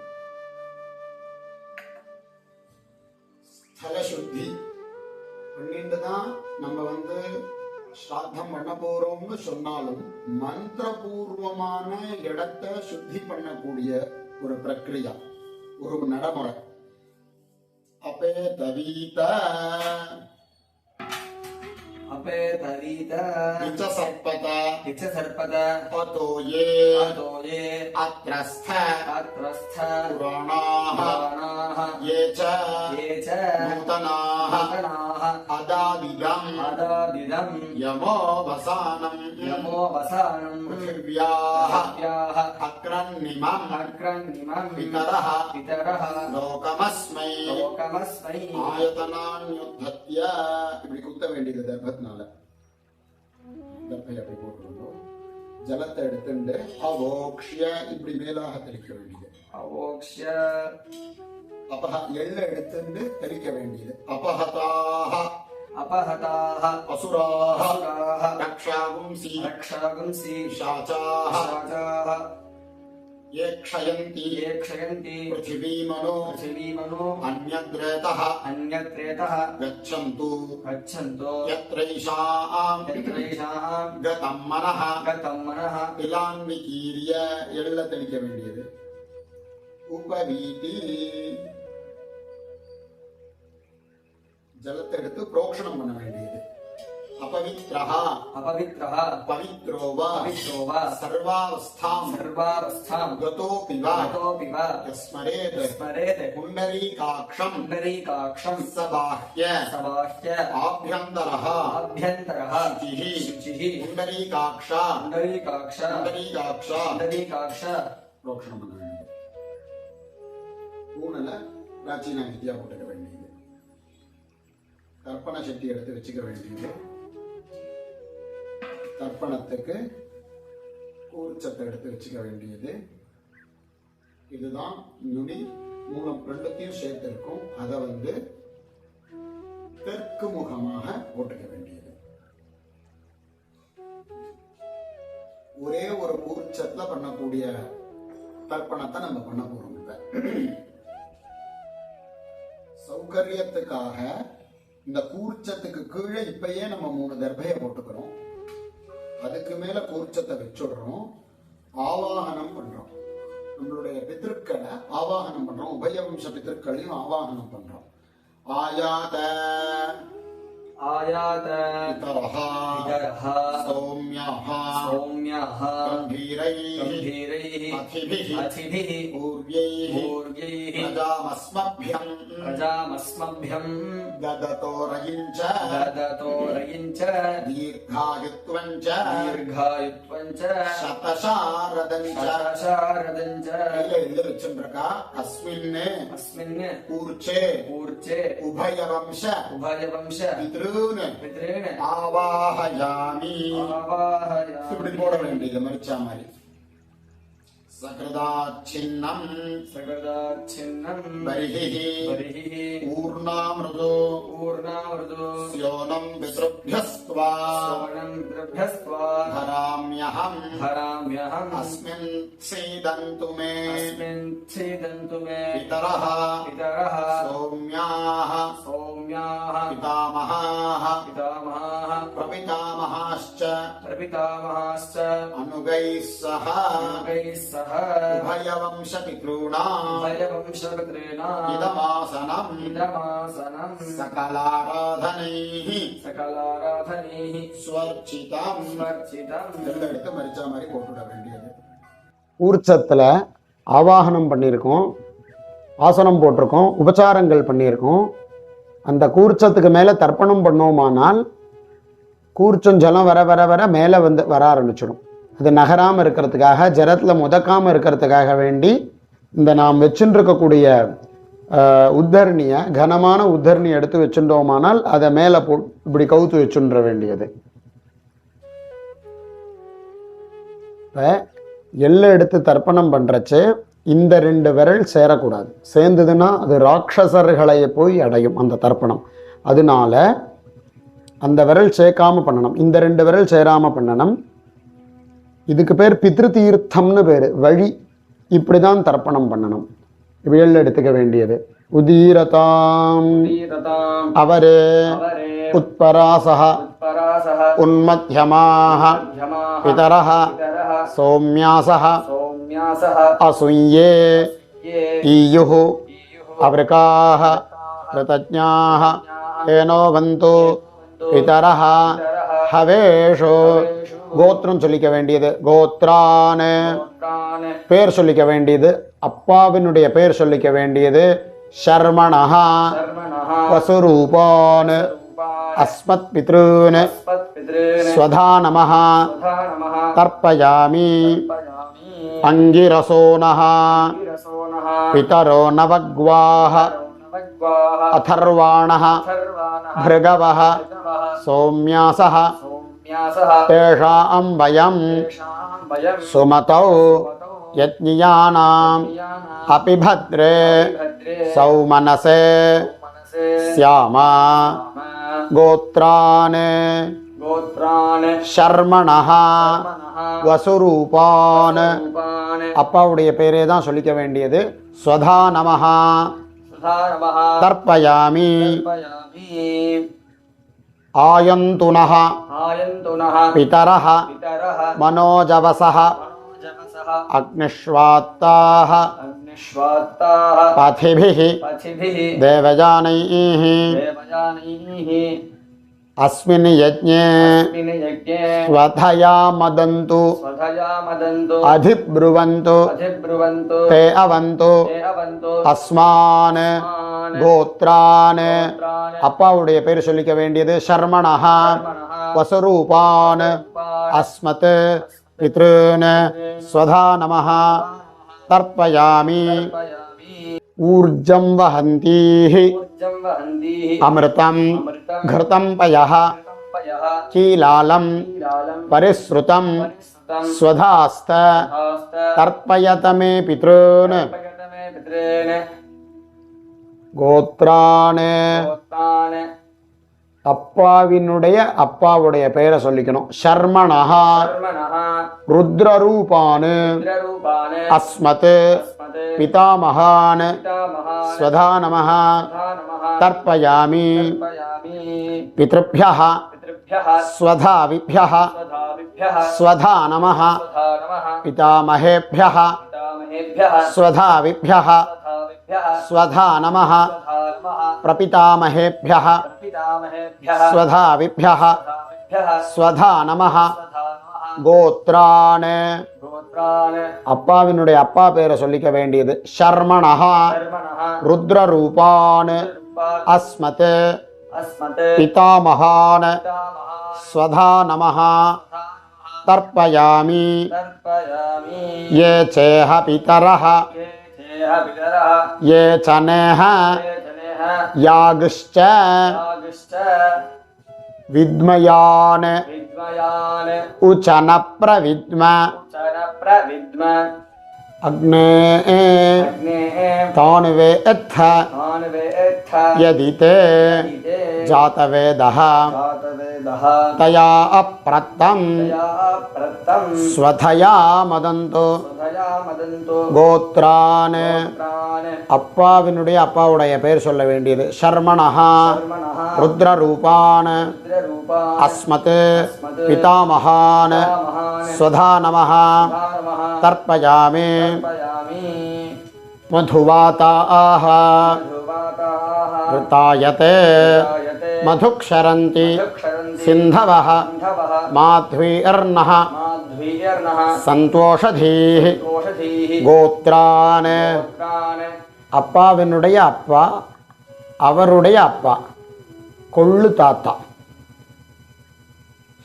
Speaker 3: ஸ்தல சுத்தி பண்ணிட்டு தான் நம்ம ஸ்ராத்தம் பண்ண போறோம்னு சொன்னாலும் மந்திரபூர்வமான இடத்தை சுத்தி பண்ணக்கூடிய ஒரு பிரக்ரியா, ஒரு நடைமுறை. அப்பே தவீத
Speaker 2: अपेतरीत
Speaker 3: நிச்ச சர்பத
Speaker 2: इच्छ सर्पद
Speaker 3: அதோயே
Speaker 2: अतोये
Speaker 3: அத்ரஸ்த
Speaker 2: अत्रस्थ
Speaker 3: புராணாஹ
Speaker 2: पुराणाः
Speaker 3: ये च
Speaker 2: ये च
Speaker 3: நூதனாஹ
Speaker 2: नूतनाः
Speaker 3: அதாதிதம்
Speaker 2: अदादिदं
Speaker 3: யமோ வசானம்
Speaker 2: यमो वसानं
Speaker 3: பிருथिव्याः
Speaker 2: पृथिव्याः
Speaker 3: அக்ரன்னிமம்
Speaker 2: अग्रन्निमं
Speaker 3: पितरः
Speaker 2: पितरः
Speaker 3: லோகமஸ்மை
Speaker 2: लोकमस्मै
Speaker 3: ஆயதனான்யுத்தத்ய. இப்படி குத்த வேண்டியது தர்பத்தினால. தர்பை அப்படி போட்டுருந்தோம். ஜலத்தை எடுத்துட்டு அவோக்ஷ்ய இப்படி மேலாக தெளிக்க வேண்டியது.
Speaker 2: अवोक्ष्य
Speaker 3: எள்ள எடுத்துட்டு தெளிக்க வேண்டியது. அபஹதாக
Speaker 2: अपहताः
Speaker 3: அசுராக
Speaker 2: असुराः
Speaker 3: ரக்ஷாக रक्षागुंसि
Speaker 2: रक्षागुंसि
Speaker 3: शाचाः
Speaker 2: शाचाः
Speaker 3: ये क्षयन्ति पृथिवीमनो अन्यद्रेतः
Speaker 2: गच्छन्तु
Speaker 3: यत्रैषाम् गतं मनः इलान् विकीर्य எள்ள தெளிக்க வேண்டியது. உபவீதி ஜலத்தை எடுத்து புரோக்ஷணம் பண்ண வேண்டியது. अपवित्रः पवित्रो वा सर्वावस्थां गतोऽपि वा स्मरेत् पुण्डरीकाक्षं स बाह्य आभ्यन्तरः शुचिः पुण्डरीकाक्षा प्रोक्षणம் பண்ண வேண்டியது. பூனல பிராச்சீன வித்யா போட்டுக்க வேண்டியது. தர்ப்பண சட்டி எடுத்து வச்சுக்க வேண்டியது. தர்ப்பணத்துக்கு கூர்ச்சத்தை எடுத்து வச்சுக்க வேண்டியது. இதுதான் நுனி மூலம் ரெண்டுத்தையும் சேர்த்து இருக்கும். அதை தெற்கு முகமாக போட்டுக்க வேண்டியது. ஒரே ஒரு கூர்ச்சத்துல பண்ணக்கூடிய தர்ப்பணத்தை நம்ம பண்ண போறோம். இப்ப சௌகரியத்துக்காக இந்த கூர்ச்சத்துக்கு கீழே இப்பயே நம்ம 3 தர்பையை போட்டுக்கிறோம். அதுக்கு மேல கூர்ச்சத்தை வச்சுடுறோம். ஆவாகனம் பண்றோம். நம்மளுடைய பித்ருக்களை ஆவாகனம் பண்றோம். உபயவம்ச பித்ருக்களையும் ஆவாகனம் பண்றோம். ஆயாத பிதரஹ சௌம்யஹ கம்பீரைஹ அதிபிஹ பூர்வைஹ பிரஜாமஸ்மभ्यம் தததோரயிஞ்ச தீர்காயுத்வஞ்ச சதசாரதஞ்ச வச்சுருக்கா. அஸ்மின் கூர்ச்சே உபயவம்ச பித்ருன் ஆவாஹயாமி. இப்படி போட வேண்டியது மரிச்சா மாதிரி. சகிருதாச்சின்னம் பரிஹி ஊர்ணாமிருதோ ஸ்யோனம் பித்ருभ्यस्त्वा धराम्यहम् अस्मिन् सीदन्तु मे पितरः सौम्याः पितामहाः प्रपितामहाश्च अनुगैः सह उभयवंश पितॄणाम् इदमासनम् सकलाराधनैः ஸ்வர்ச்சிதம் எடுத்து மரிச்சா மாதிரி போட்டுவிட வேண்டியது. ஊர்ச்சத்துல ஆவாகனம் பண்ணியிருக்கோம், ஆசனம் போட்டிருக்கோம், உபச்சாரங்கள் பண்ணியிருக்கோம். அந்த கூர்ச்சத்துக்கு மேல தர்ப்பணம் பண்ணோமானால் கூர்ச்சம் ஜலம் வர வர வர மேல வர ஆரம்பிச்சிடும். அது நகராம இருக்கிறதுக்காக, ஜலத்துல முதக்காம இருக்கிறதுக்காக வேண்டி இந்த நாம் வச்சுட்டு இருக்கக்கூடிய உத்தரணிய கனமான உத்தரணியை எடுத்து வச்சுட்டோமானால் அதை மேல இப்படி கவுத்து வச்சுன்ற வேண்டியது. இப்ப எள்ளை எடுத்து தர்ப்பணம் பண்றச்சு இந்த 2 விரல் சேரக்கூடாது. சேர்ந்ததுன்னா அது ராட்சசர்களை போய் அடையும் அந்த தர்ப்பணம். அதனால அந்த விரல் சேர்க்காம பண்ணணும். இந்த 2 விரல் சேராம பண்ணணும். இதுக்கு பேர் பித்ரு தீர்த்தம்னு பேரு, வழி. இப்படிதான் தர்ப்பணம் பண்ணணும். எள்ளு எடுத்துக்க வேண்டியது. உதீரதாம் அவரே உத்பராசஹ உன்மத்யமாஹ பிதரஹ சௌம்யாசஹ அசுய்யே ஈயுः அவ்ருகாஹ கிருதஜ்ஞாஹ ஏனோ வந்தோ பிதரஹ ஹவேஷோ. கோத்திரம் சொல்லிக்க வேண்டியது. கோத்ரானு பேர் சொல்லிக்க வேண்டியது. அப்பாவினுடைய பேர் சொல்லிக்க வேண்டியது. ஷர்மணஹ வசுரூபான் அஸ்மத் பித்ருன் ஸ்வதா நமஹ தர்ப்பயாமி. அங்கிரசோனஹ பிதரோ நவக்வாஹ அதர்வாணஹ भृगवः सौम्यासः तेषां वयं सुमतौ यज्ञियानाम् अपि भद्रे सौमनसे स्याम गोत्रान्
Speaker 2: गोत्रान्
Speaker 1: ஷர்மணஹ
Speaker 2: कर्मणः
Speaker 1: வசுரூபான்.
Speaker 2: रूपान्
Speaker 1: அப்பாவுடைய பேரே தான் சொல்லிக்க வேண்டியது. ஸ்வதா நமஹ
Speaker 2: सुधा नमः
Speaker 1: தர்ப்பயாமி.
Speaker 2: तर्पयामि
Speaker 1: ஆயந்துனஹ
Speaker 2: आयन्तु नः
Speaker 1: பிதரஹ
Speaker 2: पितरः
Speaker 1: மனோஜவசஹ
Speaker 2: मनोजवसः
Speaker 1: அக்னிஷ்வாத்தாஹ
Speaker 2: अग्निष्वात्ताः
Speaker 1: பதிபிஹ
Speaker 2: पथिभिः
Speaker 1: தேவஜானைः
Speaker 2: देवयानैः
Speaker 1: அஸ்மின் யஜ்ஞே
Speaker 2: अस्मिन् यज्ञे
Speaker 1: ஸ்வதயா மதந்து
Speaker 2: स्वधया मदन्तु
Speaker 1: அதிப்ருவந்து
Speaker 2: अधिब्रुवन्तु
Speaker 1: தே அவந்து
Speaker 2: ते अवन्तु
Speaker 1: அஸ்மான்
Speaker 2: अस्मान्
Speaker 1: கோத்ரான்.
Speaker 2: गोत्रान्
Speaker 1: அப்பாவுடைய பேர் சொல்லிக்க வேண்டியது. ஷர்மணஹ
Speaker 2: कर्मणः
Speaker 1: வசுரூபான் அஸ்மத் பித்ருன் ஸ்வதா நமஹ தர்ப்பயாமி.
Speaker 2: तर्पयामि
Speaker 1: ஊர்ஜம் வஹந்தீஹ
Speaker 2: ऊर्जं वहन्तीः
Speaker 1: அமிர்தம்
Speaker 2: अमृतं
Speaker 1: घृतं पयः
Speaker 2: पयः
Speaker 1: कीलालं
Speaker 2: कीलालं
Speaker 1: परिसृतं
Speaker 2: परिसृतं
Speaker 1: स्वधास्त
Speaker 2: हस्त
Speaker 1: तर्पयत मे पितॄन्
Speaker 2: तर्पयतमे पितॄन्
Speaker 1: கோத்ரான்.
Speaker 2: गोत्रान्
Speaker 1: அப்பாவுடைய பெயரை சொல்லிக்கணும். ஷர்மணஹ
Speaker 2: कर्मणः
Speaker 1: ருத்ரரூபான்
Speaker 2: रुद्ररूपान्
Speaker 1: அஸ்மத்
Speaker 2: अस्मत्
Speaker 1: பிதாமகான்
Speaker 2: पितामहान्
Speaker 1: ஸ்வதா நமஹ
Speaker 2: तथा नमः
Speaker 1: தர்ப்பயாமி.
Speaker 2: तर्पयामि
Speaker 1: பித்ருभ्यः
Speaker 2: पितृभ्यः
Speaker 1: स्वधाविभ्यः
Speaker 2: स्वधाविभ्यः
Speaker 1: स्वधा नमः
Speaker 2: स्वधा नमः
Speaker 1: पितामहेभ्यः
Speaker 2: पितामहेभ्यः
Speaker 1: स्वधाविभ्यः
Speaker 2: स्वधाविभ्यः
Speaker 1: स्वधा नमः
Speaker 2: स्वधा नमः
Speaker 1: प्रपितामहेभ्यः
Speaker 2: पितामहेभ्यः
Speaker 1: स्वधाविभ्यः
Speaker 2: स्वधाविभ्यः
Speaker 1: स्वधा नमः
Speaker 2: स्वधा नमः
Speaker 1: கோத்ரான்.
Speaker 2: गोत्रान्
Speaker 1: அப்பாவினுடைய அப்பா பேரை சொல்லிக்க வேண்டியது. ஷர்மணஹ
Speaker 2: कर्मणः
Speaker 1: ருத்ரரூபான்
Speaker 2: रूपान्
Speaker 1: அஸ்மத்
Speaker 2: अस्मत्
Speaker 1: பிதாமகான்
Speaker 2: पितामहान्
Speaker 1: ஸ்வதா நமஹ
Speaker 2: स्वधा नमः
Speaker 1: தர்ப்பயாமி.
Speaker 2: तर्पयामि
Speaker 1: ये चेह पितरः
Speaker 2: ये चेह पितरः
Speaker 1: ये चनेह
Speaker 2: ये जनेः
Speaker 1: यागश्च
Speaker 2: यागश्च
Speaker 1: विद्मयान्
Speaker 2: विद्मयान्
Speaker 1: उचन प्रविद्म
Speaker 2: उच्चरप्रविद्म
Speaker 1: अग्ने
Speaker 2: अग्नेः
Speaker 1: तान् वेत्थ
Speaker 2: तान् वेत्थ
Speaker 1: यदि ते
Speaker 2: इते
Speaker 1: जातवेदः
Speaker 2: जातवेदः
Speaker 1: तया अप्रत्तं
Speaker 2: तया प्रत्तं
Speaker 1: स्वधया मदन्तु
Speaker 2: स्वधया मदन्तु
Speaker 1: கோத்ரான்.
Speaker 2: गोत्रान्
Speaker 1: அப்பாவினுடைய அப்பாவுடைய பெயர் சொல்ல வேண்டியது. ஷர்மணஹ
Speaker 2: कर्मणः
Speaker 1: ருத்ரரூபான்
Speaker 2: रुद्ररूपान्
Speaker 1: அஸ்மத் பிதாமகான்
Speaker 2: पितामहान्
Speaker 1: ஸ்வதா நமஹ
Speaker 2: स्वधा नमः
Speaker 1: தர்ப்பயாமி.
Speaker 2: तर्पयामि
Speaker 1: मधुवाताः
Speaker 2: मधुवाताः
Speaker 1: ऋतायते
Speaker 2: जायते
Speaker 1: मधुक्षरन्ति
Speaker 2: मधुक्षरन्ति
Speaker 1: सिन्धवः
Speaker 2: सिन्धवः
Speaker 1: माध्वीर्नः
Speaker 2: माध्वीर्नः
Speaker 1: सन्तोषधीः
Speaker 2: ओषधीः
Speaker 1: கோத்ரான்.
Speaker 2: गोत्रान्
Speaker 1: அப்பாவினுடைய அப்பா அவருடைய அப்பா கொள்ளு தாத்தா.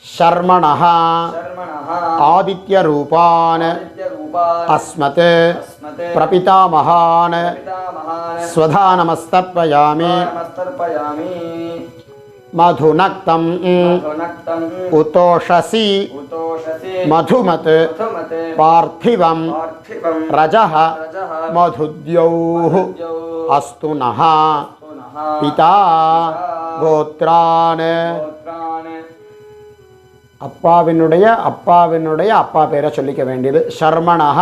Speaker 1: ஷர்மணஹ
Speaker 2: शर्मणः
Speaker 1: ஆதித்யரூபான்
Speaker 2: आदित्यरूपान्
Speaker 1: அஸ்மத்
Speaker 2: अस्मत्
Speaker 1: பிரபிதாமகான்
Speaker 2: पितामहान्
Speaker 1: ஸ்வதா நமஸ்தர்ப்பயாமி.
Speaker 2: नमस्तर्पयामि
Speaker 1: मधुनक्तं
Speaker 2: मधुनक्तम्
Speaker 1: उतोषसि
Speaker 2: उतोषसि
Speaker 1: मधुमत्
Speaker 2: मधुमते
Speaker 1: पार्थिवं
Speaker 2: पार्थिवं
Speaker 1: रजः
Speaker 2: रजः
Speaker 1: मधुद्यौः
Speaker 2: मधुद्यौ
Speaker 1: अस्तु नः
Speaker 2: पुनः
Speaker 1: पिता கோத்ரான்.
Speaker 2: गोत्रान्
Speaker 1: அப்பாவினுடைய அப்பா பேரை சொல்லிக்க வேண்டியது. ஷர்மணஹ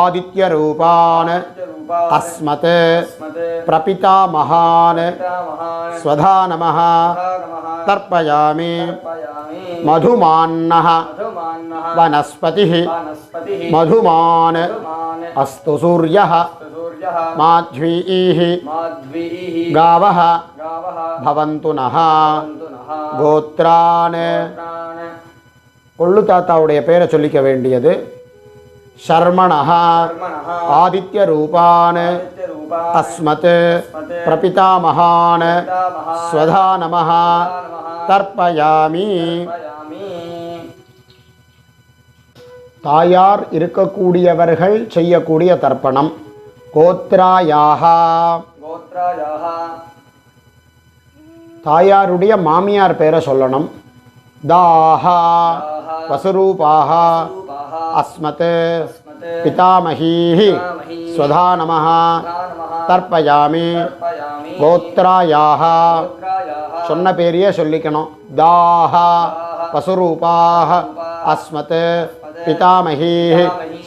Speaker 1: ஆதித்யரூபான்
Speaker 2: आदित्यरूपान्
Speaker 1: அஸ்மத்
Speaker 2: अस्मत्
Speaker 1: பிரபிதாமகான்
Speaker 2: पितामहान्
Speaker 1: ஸ்வதா நமஹ
Speaker 2: तथा नमः
Speaker 1: தர்ப்பயாமி.
Speaker 2: तर्पयामि
Speaker 1: मधुमान्नः
Speaker 2: मधुमान्नः
Speaker 1: वनस्पतिः
Speaker 2: वनस्पतिः
Speaker 1: मधुमान्
Speaker 2: मधुमान्
Speaker 1: अस्तु सूर्यः
Speaker 2: सूर्यः
Speaker 1: माध्वीः
Speaker 2: माध्वीः
Speaker 1: गावः
Speaker 2: गावः
Speaker 1: भवन्तु नः
Speaker 2: भवन्तु नः
Speaker 1: கோத்ரான்.
Speaker 2: गोत्रान्
Speaker 1: கொள்ளு தாத்தாவுடைய பேரை சொல்லிக்க வேண்டியது. ஷர்மணஹ
Speaker 2: कर्मणः
Speaker 1: ஆதித்யரூபான்
Speaker 2: आदित्यरूपान्
Speaker 1: அஸ்மத் பிரபிதாமகான்
Speaker 2: पितामहान्
Speaker 1: ஸ்வதா நமஹ தர்ப்பயாமி.
Speaker 2: तर्पयामि
Speaker 1: தாயார் இருக்கக்கூடியவர்கள் செய்யக்கூடிய தர்ப்பணம். கோத்ராயாக
Speaker 2: गोत्रायाः
Speaker 1: தாயாருடைய மாமியார் பேரை சொல்லணும். தாஹா வசுரூபாக
Speaker 2: रूपाः
Speaker 1: அஸ்மத்
Speaker 2: अस्मत्
Speaker 1: பிதாமகீஹி
Speaker 2: पितामही
Speaker 1: ஸ்வதா நமஹ
Speaker 2: तथा नमः
Speaker 1: தர்ப்பயாமி.
Speaker 2: तर्पयामि
Speaker 1: கோத்ராயாக
Speaker 2: गोत्रायाः
Speaker 1: சொன்ன பேரையே சொல்லிக்கணும். தாஹா பசுரூபாஹ அஸ்மத் பிதாமஹீ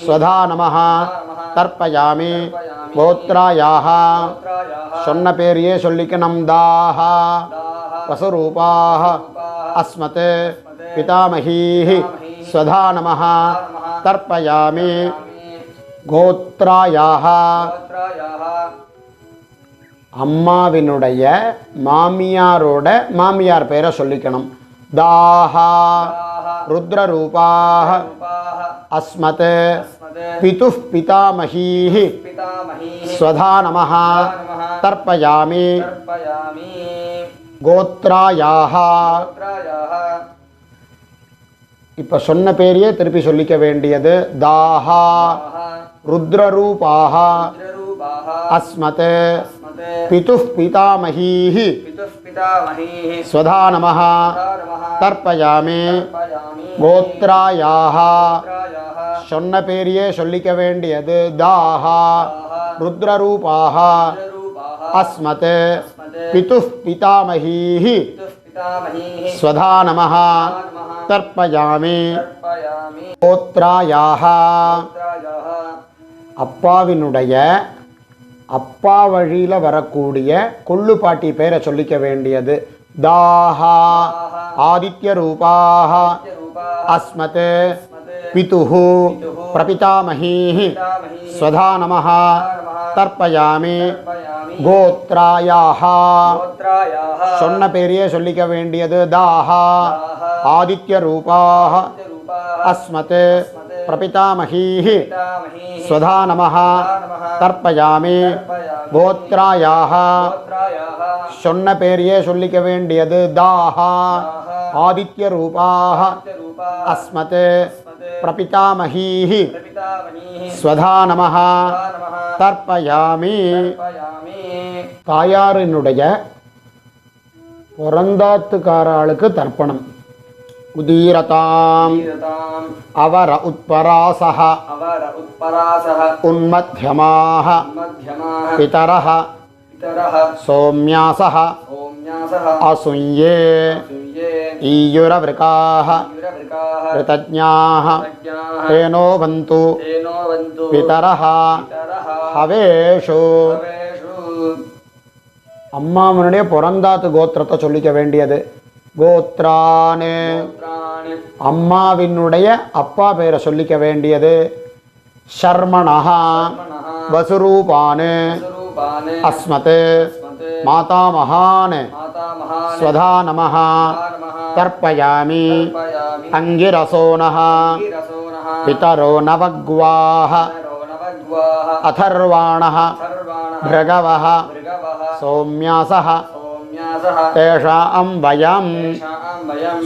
Speaker 1: ஸ்வதா நமஹ தர்ப்பயாமி கோத்ராயாஹ. சொன்ன பேரையே சொல்லிக்கணும். தாஹா பசுரூபாஹ அஸ்மத் பிதாமஹீ ஸ்வதா நமஹ தர்ப்பயாமி கோத்ராயாஹ. அம்மாவினுடைய மாமியாரோட மாமியார் பெயரை சொல்லிக்கணும். தாஹா ருத்ரரூபாஹ அஸ்மத் பிதுः பிதாமஹீः ஸ்வதா நமஹ தர்ப்பயாமி கோத்ராயாஹ. இப்போ சொன்ன பேரையே திருப்பி சொல்லிக்க வேண்டியது. தாஹா ருத்ரரூபாஹ அஸ்மத் பிதுः பிதாமஹீः ஸ்வதா நமஹ தர்ப்பயாமி கோத்ராயாஹ. சொன்ன பேரையே சொல்லிக்க வேண்டியது. தாஹா ருத்ரரூபாஹ அஸ்மத் பிதுः பிதாமஹீः ஸ்வதா நமஹ தர்ப்பயாமி கோத்ராயாஹ. அப்பாவினுடைய அப்பா வழியில் வரக்கூடிய கொள்ளு பாட்டி பேரை சொல்லிக்க வேண்டியது. தாஹா ஆதித்ய ரூபாஹ அஸ்மத் பிதுஹு பிரபிதாமஹீஹ ஸ்வதா நமஹ தர்ப்பயாமி கோத்ராயாஹ. சொன்ன பேரையே சொல்லிக்க வேண்டியது. தாஹா ஆதித்ய ரூபாஹ அஸ்மத் பிரபிதாமஹீஹ ஸ்வதா நமஹ தர்ப்பயாமி கோத்ராயாஹ. சொன்ன பேரையே சொல்லிக்க வேண்டியது. தாஹா ஆதித்ய ரூபாஹ அஸ்மத் பிரபிதாமஹீஹ ஸ்வதா நமஹ தர்ப்பயாமி. தாயாரினுடைய பிறந்தாத்துக்காராளுக்கு தர்ப்பணம். உதீரதாம் அவர உத்பராசஹ உன்மத்யமாஹ பிதரஹ சோம்யாசஹ அசுஞ்யே ஈயுரவ்ருகாஹ ரிதஜ்ஞாஹ தேனோ வந்து பிதரஹ ஹவேஷு. அம்மாவனுடைய பிறந்தாத்து கோத்திரத்தை சொல்லிக்க வேண்டியது. கோத்ரானு அம்மாவினுடைய அப்பா பெயரை சொல்லிக்க வேண்டியது. ஷர்மணஹ வசுரூபானு அஸ்மத் மாதாமஹான் ஸ்வதா நமஹ தர்ப்பயாமி அங்கிரசோனஹ பிதரோ நவக்வாஹ அதர்வாணஹ भृगवः सौम्यासः तेषां वयं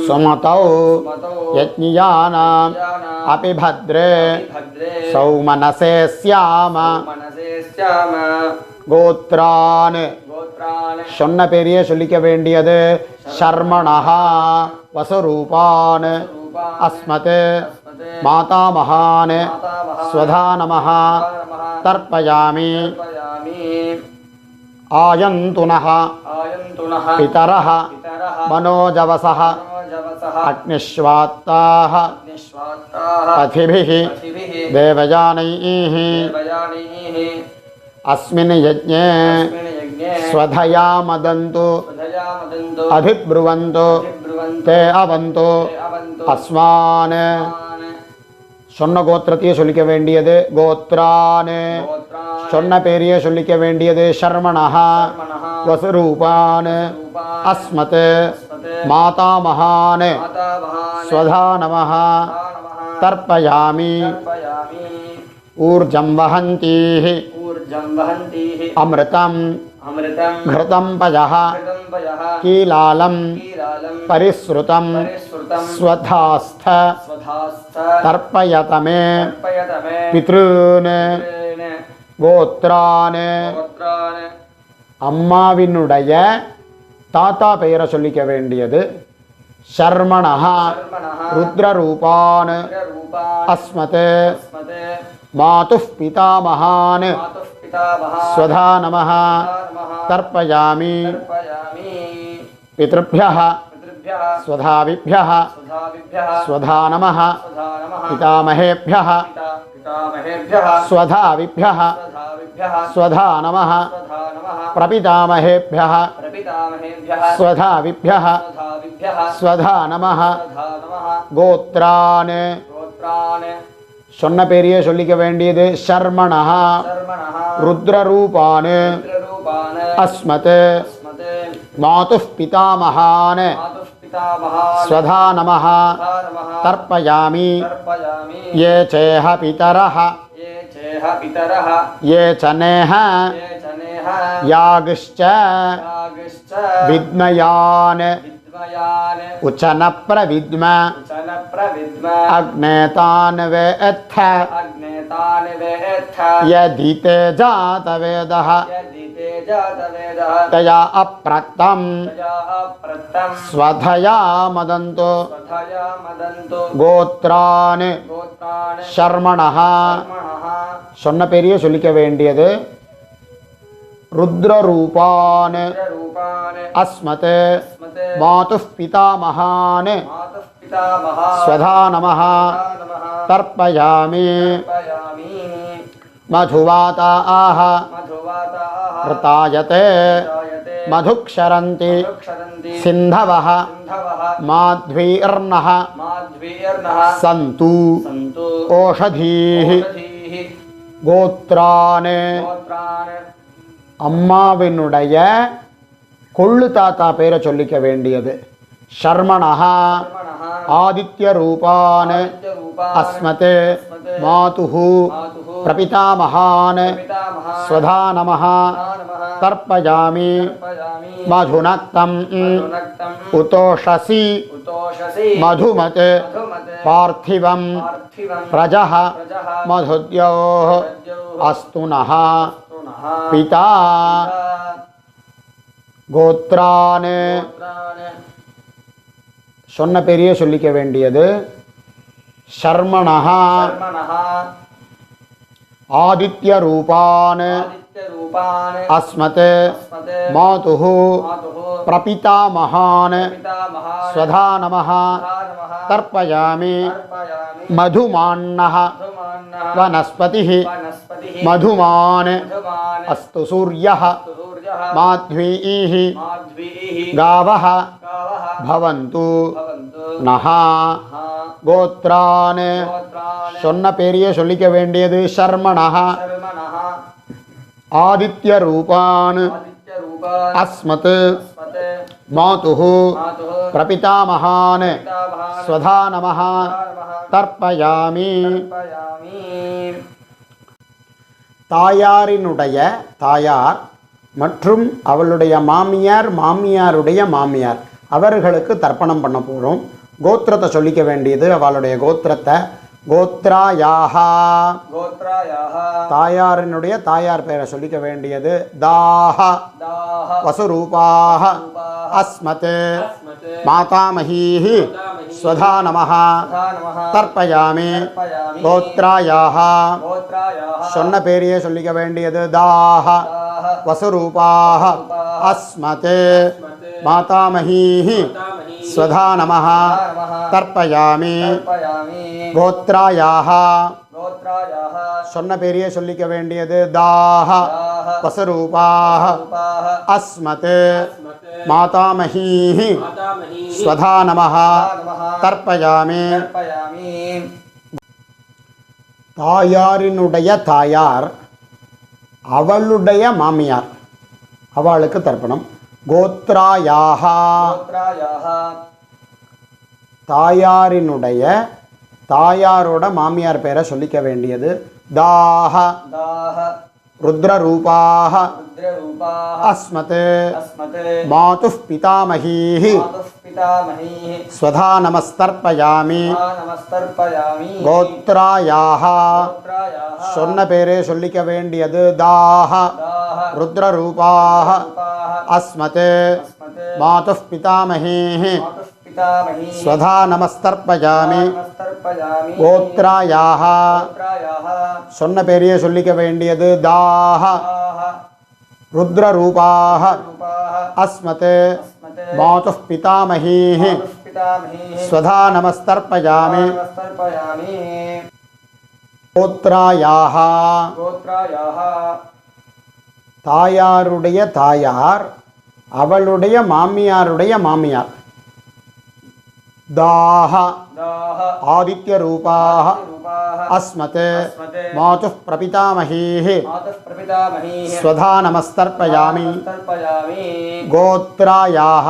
Speaker 1: सुमतौ यज्ञियानाम् अपि भद्रे सौमनसे स्याम கோத்ரான் சொன்ன பேரையே சொல்லிக்க வேண்டியது. ஷர்மணஹா வசுரூபான் அஸ்மத் மாதாமஹான் ஸ்வதா நமஹ தர்ப்பயாமி ஆயந்துனஹ பிதரஹ மனோஜவசஹ அக்னிஷ்வாத்தாஹ பதிபிஹ தேவயானைः अस्मिन् यज्ञे स्वधया मदन्तु अभिब्रुवन्तु ते अवन्तु अस्मान् சொன்ன கோத்திரத்தையே சொல்லிக்க வேண்டியது. கோத்ரான் சொன்ன பேரையே சொல்லிக்க வேண்டியது. ஷர்மணஹா வசுரூபான் அஸ்மத் மாதாமஹான் ஸ்வதா நமஹ தர்ப்பயாமி ஊர்ஜம் வஹந்தீஹ அமிர்தம் घृतं पयः कीलालं परिश्रुतं स्वधास्थ तर्पयत मे पितॄन् கோத்ரான் அம்மாவினுடைய தாத்தா பெயரை சொல்லிக்க வேண்டியது. ஷர்மணஹா ருத்ரரூபான் அஸ்மத் மாதுः பிதாமஹான் ஸ்வதா நமஹ தர்ப்பயாமி பித்ருभ्यः
Speaker 2: पितृभ्यः
Speaker 1: स्वधाविभ्यः
Speaker 2: स्वधाविभ्यः
Speaker 1: स्वधा नमः
Speaker 2: स्वधा नमः
Speaker 1: पितामहेभ्यः
Speaker 2: पितामहेभ्यः
Speaker 1: स्वधाविभ्यः
Speaker 2: स्वधाविभ्यः
Speaker 1: स्वधा नमः
Speaker 2: स्वधा नमः
Speaker 1: प्रपितामहेभ्यः
Speaker 2: प्रपितामहेभ्यः
Speaker 1: स्वधाविभ्यः
Speaker 2: स्वधाविभ्यः
Speaker 1: स्वधा नमः
Speaker 2: स्वधा नमः
Speaker 1: गोत्रान्
Speaker 2: गोत्रान्
Speaker 1: சொன்ன பேரையே சொல்லிக்க வேண்டியது ஷர்மணः
Speaker 2: शर्मणः
Speaker 1: रुद्ररूपान्
Speaker 2: रुद्ररूपान्
Speaker 1: अस्मत्
Speaker 2: अस्मत्
Speaker 1: मातुः पितामहान्
Speaker 2: मातुः पितामहान्
Speaker 1: स्वधा नमः
Speaker 2: स्वधा नमः
Speaker 1: तर्पयामि
Speaker 2: तर्पयामि
Speaker 1: ये चेह पितरः
Speaker 2: ये चेह पितरः
Speaker 1: ये च नेह
Speaker 2: ये च नेह
Speaker 1: यागश्च
Speaker 2: यागश्च
Speaker 1: विद्मयान्
Speaker 2: विद्मयान्
Speaker 1: उचन प्रविद्म
Speaker 2: उचन प्रविद्म
Speaker 1: अग्नेतान् वेत्थ
Speaker 2: अग्नेतान् वेत्थ
Speaker 1: यदि ते जातवेदः
Speaker 2: यदि ते जातवेदः
Speaker 1: तया अप्रत्तं
Speaker 2: तया अप्रत्तं
Speaker 1: स्वधया मदन्तु
Speaker 2: स्वधया मदन्तु
Speaker 1: गोत्रान्
Speaker 2: गोत्रान्
Speaker 1: शर्मणः
Speaker 2: शर्मणः
Speaker 1: சொன்ன பேரையே சொல்லிக்க வேண்டியது रुद्ररूपान्
Speaker 2: रूपान्
Speaker 1: अस्मत्
Speaker 2: अस्मत्
Speaker 1: मातुः पितामहान्
Speaker 2: मातुः पितामहः
Speaker 1: स्वधा नमः
Speaker 2: नमः
Speaker 1: तर्पयामि
Speaker 2: तर्पयामि
Speaker 1: मधुवाता आह
Speaker 2: मधुवाताः
Speaker 1: ऋतायते
Speaker 2: जायते
Speaker 1: मधुक्षरन्ति
Speaker 2: क्षरन्ति
Speaker 1: सिन्धवः
Speaker 2: सिन्धवः
Speaker 1: माध्वीर्नः
Speaker 2: माध्वीर्नः
Speaker 1: सन्तु
Speaker 2: सन्तु
Speaker 1: ओषधीः
Speaker 2: ओषधीः
Speaker 1: गोत्रान्
Speaker 2: गोत्रान्
Speaker 1: அம்மாவினுடைய கொள்ளு தாத்தா பேரை சொல்லிக்க வேண்டியது ஷர்மணः
Speaker 2: शर्मणः
Speaker 1: ஆதித்ய ரூபான்
Speaker 2: रूपान्
Speaker 1: अस्मत् मातुः
Speaker 2: मातुः
Speaker 1: प्रपितामहान्
Speaker 2: पितामहः
Speaker 1: स्वधा नमः
Speaker 2: नमः
Speaker 1: तर्पयामि
Speaker 2: तर्पयामि
Speaker 1: मधुनक्तं
Speaker 2: मधुनक्तम्
Speaker 1: उतोषसि
Speaker 2: उतोषसि
Speaker 1: मधुमत्
Speaker 2: मधुमत्
Speaker 1: पार्थिवं
Speaker 2: पार्थिवं
Speaker 1: प्रजः
Speaker 2: प्रजः
Speaker 1: मधुद्योः
Speaker 2: प्रज्योः
Speaker 1: अस्तु नः
Speaker 2: पुनः
Speaker 1: पिता गोत्रान्
Speaker 2: गोत्रान्
Speaker 1: சொன்ன பேரையே சொல்லிக்க வேண்டியது ஷர்மணः
Speaker 2: शर्मणः
Speaker 1: ஆதித்ய ரூபான்
Speaker 2: आदित्यरूपान्
Speaker 1: अस्मत्
Speaker 2: अस्मत्
Speaker 1: मातुः
Speaker 2: मातुः
Speaker 1: प्रपितामहान्
Speaker 2: पितामहः
Speaker 1: स्वधा नमः
Speaker 2: नमः
Speaker 1: तर्पयामि
Speaker 2: तर्पयामि
Speaker 1: मधुमान्नः
Speaker 2: मधुमान्नः
Speaker 1: वनस्पतिः
Speaker 2: वनस्पतिः
Speaker 1: मधुमान्
Speaker 2: मधुमान्
Speaker 1: अस्तु सूर्यः
Speaker 2: सूर्यः
Speaker 1: माध्वीः
Speaker 2: माध्वीः
Speaker 1: गावः
Speaker 2: गावः
Speaker 1: भवन्तु
Speaker 2: भवन्तु
Speaker 1: नः கோத்ரான் சொன்ன பேரையே சொல்லிக்க வேண்டியது ஷர்மணः
Speaker 2: शर्मणः
Speaker 1: ஆதித்ய ரூபான்
Speaker 2: आदित्यरूपान्
Speaker 1: अस्मत्
Speaker 2: अस्मत्
Speaker 1: मातुः
Speaker 2: मातुः
Speaker 1: प्रपितामहान्
Speaker 2: पितामहान्
Speaker 1: स्वधा नमः
Speaker 2: नमः
Speaker 1: तर्पयामि
Speaker 2: तर्पयामि
Speaker 1: தாயாரினுடைய தாயார் மற்றும் அவளுடைய மாமியார் மாமியாருடைய மாமியார் அவர்களுக்கு தர்ப்பணம் பண்ண போகிறோம். கோத்திரத்தை சொல்லிக்க வேண்டியது அவளுடைய கோத்திரத்தை. கோத்ராயாஹா
Speaker 2: गोत्रायाः
Speaker 1: தாயாரினுடைய தாயார் பெயரை சொல்லிக்க வேண்டியது தாஹ
Speaker 2: दाः
Speaker 1: வசுரூபாஹ அஸ்மத் மாதாமஹீஹி ஸ்வதா நமஹ
Speaker 2: नमः
Speaker 1: தர்ப்பயாமி
Speaker 2: तर्पयामि
Speaker 1: கோத்ராயாஹ
Speaker 2: गोत्रायाः
Speaker 1: சொன்ன பேரையே சொல்லிக்க வேண்டியது தாஹ
Speaker 2: दाः
Speaker 1: வசுரூபாஹ அஸ்மத் மாதாமஹீஹி ஸ்வதா நமஹ
Speaker 2: नमः
Speaker 1: தர்ப்பயாமி
Speaker 2: तर्पयामि
Speaker 1: கோத்ராயாஹ
Speaker 2: गोत्रायाः
Speaker 1: சொன்ன பேரையே சொல்லிக்க வேண்டியது தாஹ
Speaker 2: दाः
Speaker 1: வசுரூபாஹ
Speaker 2: रूपाः
Speaker 1: அஸ்மத் மாதாமஹீஹி ஸ்வதா நமஹ
Speaker 2: नमः
Speaker 1: தர்ப்பயாமி
Speaker 2: तर्पयामि
Speaker 1: தாயாரினுடைய தாயார் அவளுடைய மாமியார் அவளுக்கு தர்ப்பணம். கோத்ராயாஹ
Speaker 2: गोत्रायाः
Speaker 1: தாயாரினுடைய தாயாரோட மாமியார் பேரை சொல்லிக்க வேண்டியது தாஹ
Speaker 2: दाः
Speaker 1: ருத்ரரூபாஹ
Speaker 2: रुद्ररूपाः
Speaker 1: அஸ்மத்
Speaker 2: अस्मत्
Speaker 1: மாதுः பிதாமஹீஹி
Speaker 2: मातुः पितामहीः
Speaker 1: ஸ்வதா நமஸ்தர்ப்பயாமி
Speaker 2: नमस्तर्पयामि
Speaker 1: கோத்ராயாஹ
Speaker 2: गोत्रायाः
Speaker 1: சொன்ன பேரே சொல்லிக்க வேண்டியது தாஹ
Speaker 2: दाः
Speaker 1: ருத்ரரூபாஹ
Speaker 2: रूपाः
Speaker 1: அஸ்மத்
Speaker 2: अस्मत्
Speaker 1: மாதுः பிதாமஹீஹி
Speaker 2: मातुः पितामहीः
Speaker 1: ஸ்வதா நமஸ்தர்ப்பயாமி
Speaker 2: नमस्तर्पयामि
Speaker 1: கோத்ராயாஹ
Speaker 2: गोत्रायाः
Speaker 1: சொன்ன பேரையே சொல்லிக்க வேண்டியது தாஹ
Speaker 2: दाः
Speaker 1: ருத்ரரூபாஹ
Speaker 2: रूपाः
Speaker 1: அஸ்மத்
Speaker 2: अस्मत्
Speaker 3: मातुः पितामहीः स्वधा नमस्तर्पयामि गोत्रायाः தாயாருடைய தாயார் அவளுடைய மாமியாருடைய மாமியார் தாஹ ஆதித்ய ரூபாः अस्मत् मातुः प्रपितामहीः स्वधा नमस्तर्पयामि கோத்ராயாः